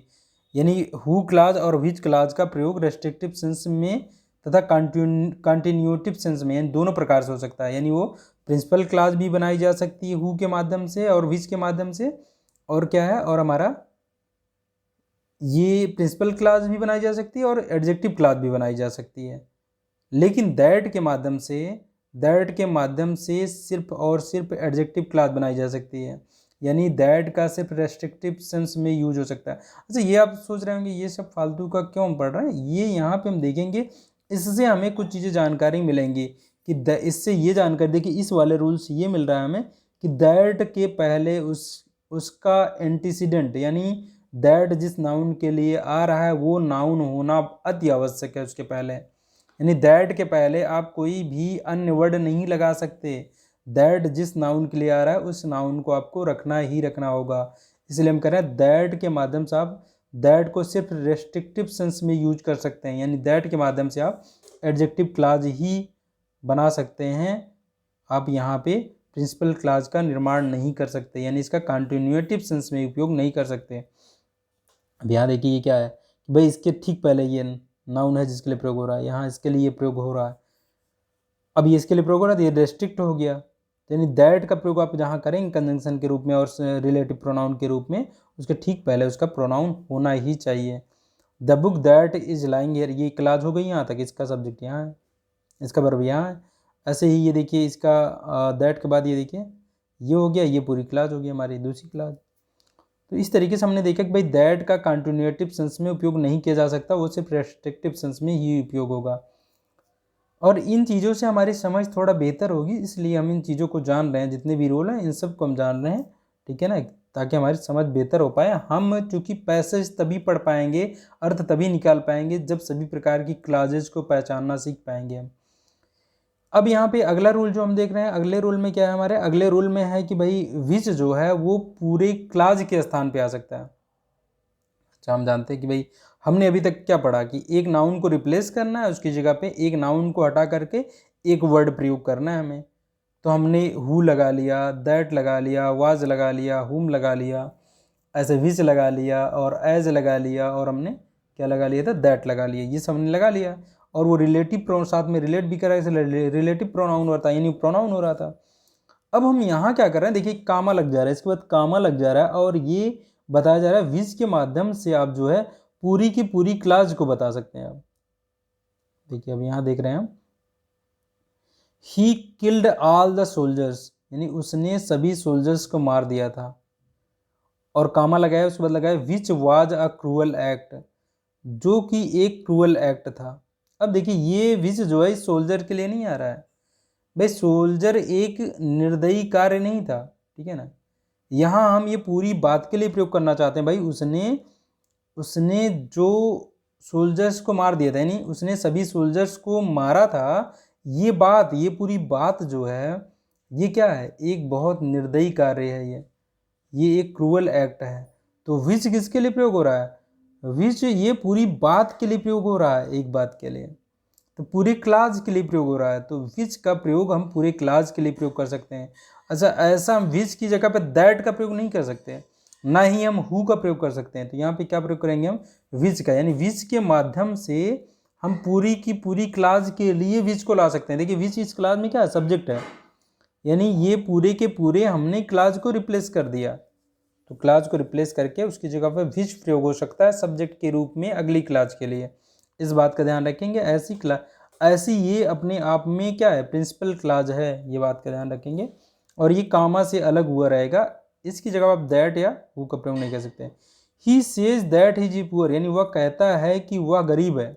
यानी हु क्लॉज और विच क्लॉज का प्रयोग रेस्ट्रिक्टिव सेंस में तथा कॉन्टिन्यूटिव सेंस में, यानी दोनों प्रकार से हो सकता है। यानी वो प्रिंसिपल क्लॉज भी बनाई जा सकती है हु के माध्यम से और विच के माध्यम से, और क्या है, और हमारा ये प्रिंसिपल क्लॉज भी बनाई जा सकती है और एडजेक्टिव क्लॉज भी बनाई जा सकती है। लेकिन दैट के माध्यम से सिर्फ और सिर्फ एडजेक्टिव क्लॉज बनाई जा सकती है, यानी दैट का सिर्फ रेस्ट्रिक्टिव सेंस में यूज हो सकता है। अच्छा, ये आप सोच रहे होंगे ये सब फालतू का क्यों पढ़ रहे हैं, ये यहाँ पे हम देखेंगे, इससे हमें कुछ चीज़ें जानकारी मिलेंगी कि इससे ये जानकारी देखिए, इस वाले रूल से ये मिल रहा है हमें कि दैट के पहले उसका एंटीसीडेंट, यानी दैट जिस नाउन के लिए आ रहा है वो नाउन होना अति आवश्यक है उसके पहले। यानी दैट के पहले आप कोई भी अन्य वर्ड नहीं लगा सकते। दैट जिस नाउन के लिए आ रहा है उस नाउन को आपको रखना ही रखना होगा। इसलिए हम कह रहे हैं दैट के माध्यम से आप दैट को सिर्फ रेस्ट्रिक्टिव सेंस में यूज कर सकते हैं, यानी दैट के माध्यम से आप एडजेक्टिव क्लॉज ही बना सकते हैं। आप यहाँ पे प्रिंसिपल क्लॉज का निर्माण नहीं कर सकते, यानी इसका कॉन्टिन्यूटिव सेंस में उपयोग नहीं कर सकते। अब यहाँ देखिए ये क्या है कि भाई इसके ठीक पहले ये नाउन है जिसके लिए प्रयोग हो रहा है, यहाँ इसके लिए प्रयोग हो रहा है। अब ये इसके लिए प्रयोग हो रहा है तो ये रेस्ट्रिक्ट हो गया, यानी दैट का प्रयोग आप जहाँ करेंगे कंजंक्शन के रूप में और रिलेटिव प्रोनाउन के रूप में, उसके ठीक पहले उसका प्रोनाउन होना ही चाहिए। The book that is lying here, ये क्लॉज हो गई यहाँ तक, इसका सब्जेक्ट यहाँ है, इसका वर्ब यहाँ है। ऐसे ही ये देखिए इसका दैट के बाद ये देखिए ये हो गया, ये पूरी क्लॉज हो गई हमारी दूसरी क्लॉज। तो इस तरीके से हमने देखा कि भाई दैट का कॉन्टिन्यूटिव सेंस में उपयोग नहीं किया जा सकता, वो सिर्फ रेस्ट्रिक्टिव सेंस में ही उपयोग होगा। और इन चीज़ों से हमारी समझ थोड़ा बेहतर होगी, इसलिए हम इन चीज़ों को जान रहे हैं, जितने भी रूल हैं इन सब को हम जान रहे हैं, ठीक है ना, ताकि हमारी समझ बेहतर हो पाए। हम चूँकि पैसेज तभी पढ़ पाएंगे, अर्थ तभी निकाल पाएंगे जब सभी प्रकार की क्लॉजेज को पहचानना सीख पाएंगे हम। अब यहाँ पे अगला रूल जो हम देख रहे हैं, अगले रूल में क्या है हमारे, अगले रूल में है कि भाई विच जो है वो पूरे क्लॉज के स्थान पे आ सकता है। अच्छा, हम जानते हैं कि भाई हमने अभी तक क्या पढ़ा कि एक नाउन को रिप्लेस करना है, उसकी जगह पे एक नाउन को हटा करके एक वर्ड प्रयोग करना है हमें। तो हमने हु लगा लिया, दैट लगा लिया, वाज लगा लिया, हुम लगा लिया, ऐसे विच लगा लिया और एज लगा लिया, और हमने क्या लगा लिया था, दैट लगा लिया, ये सब हमने लगा लिया। और वो रिलेटिव प्रोनाउन साथ में रिलेट भी कर रहा है, रिलेटिव प्रोनाउन होता है, यानी प्रोनाउन हो रहा था। अब हम यहाँ क्या कर रहे हैं, देखिए कामा लग जा रहा है, इसके बाद कामा लग जा रहा है, और ये बताया जा रहा है विच के माध्यम से आप जो है पूरी की पूरी क्लॉज को बता सकते हैं। आप देखिए अब यहाँ देख रहे हैं हम, he killed all the soldiers, यानी उसने सभी सोल्जर्स को मार दिया था, और कामा लगाया उसके बाद लगाया which was a cruel act, जो कि एक क्रूअल एक्ट था। अब देखिए ये विच जो है सोल्जर के लिए नहीं आ रहा है, भाई सोल्जर एक निर्दयी कार्य नहीं था, ठीक है ना, यहाँ हम ये पूरी बात के लिए प्रयोग करना चाहते हैं भाई उसने जो सोल्जर्स को मार दिया था, यानी उसने सभी सोल्जर्स को मारा था, ये पूरी बात जो है ये क्या है, एक बहुत निर्दयी कार्य है, ये एक क्रूअल एक्ट है। तो विच किसके लिए प्रयोग हो रहा है, विच ये पूरी बात के लिए प्रयोग हो रहा है, एक बात के लिए, तो पूरे क्लास के लिए प्रयोग हो रहा है। तो विच का प्रयोग हम पूरे क्लास के लिए प्रयोग कर सकते हैं। अच्छा, ऐसा हम विच की जगह पे दैट का प्रयोग नहीं कर सकते, ना ही हम हु का प्रयोग कर सकते हैं। तो यहाँ पे क्या प्रयोग करेंगे हम, विच का, यानी विच के माध्यम से हम पूरी की पूरी क्लास के लिए विच को ला सकते हैं। देखिए विच इस क्लास में क्या है, सब्जेक्ट है, यानी ये पूरे के पूरे हमने क्लास को रिप्लेस कर दिया। तो क्लास को रिप्लेस करके उसकी जगह पर विच प्रयोग हो सकता है सब्जेक्ट के रूप में अगली क्लास के लिए। इस बात का ध्यान रखेंगे। ऐसी ये अपने आप में क्या है, प्रिंसिपल क्लास है, ये बात का ध्यान रखेंगे। और ये कामा से अलग हुआ रहेगा, इसकी जगह आप दैट या हु का प्रयोग नहीं कर सकते। He says that he is poor, यानी वह कहता है कि वह गरीब है।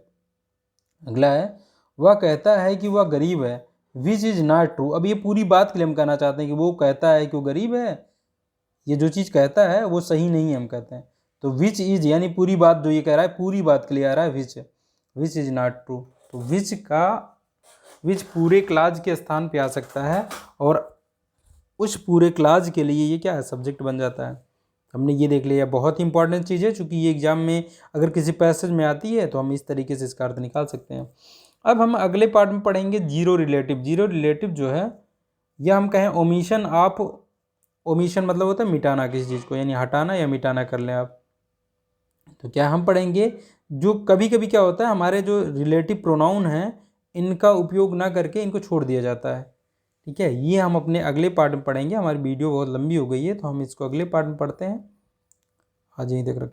अगला है, वह कहता है कि वह गरीब है, विच इज नॉट ट्रू। अब ये पूरी बात के लिए हम कहना चाहते हैं कि वो कहता है कि वो गरीब है, ये जो चीज़ कहता है वो सही नहीं है, हम कहते हैं। तो विच इज, यानी पूरी बात जो ये कह रहा है पूरी बात के लिए आ रहा है विच इज नॉट ट्रू। तो विच पूरे क्लास के स्थान पे आ सकता है और उस पूरे क्लास के लिए ये क्या है, सब्जेक्ट बन जाता है। हमने ये देख लिया, बहुत ही इंपॉर्टेंट चीज़ है, चूँकि ये एग्जाम में अगर किसी पैसेज में आती है तो हम इस तरीके से इसका अर्थ निकाल सकते हैं। अब हम अगले पार्ट में पढ़ेंगे जीरो रिलेटिव। जीरो रिलेटिव जो है, या हम कहें ओमिशन ऑफ, ओमिशन मतलब होता है मिटाना किसी चीज़ को, यानी हटाना या मिटाना कर लें आप। तो क्या हम पढ़ेंगे, जो कभी कभी क्या होता है, हमारे जो रिलेटिव प्रोनाउन हैं इनका उपयोग ना करके इनको छोड़ दिया जाता है। ठीक है, ये हम अपने अगले पार्ट में पढ़ेंगे। हमारी वीडियो बहुत लंबी हो गई है, तो हम इसको अगले पार्ट में पढ़ते हैं। आज यहीं तक रखते हैं।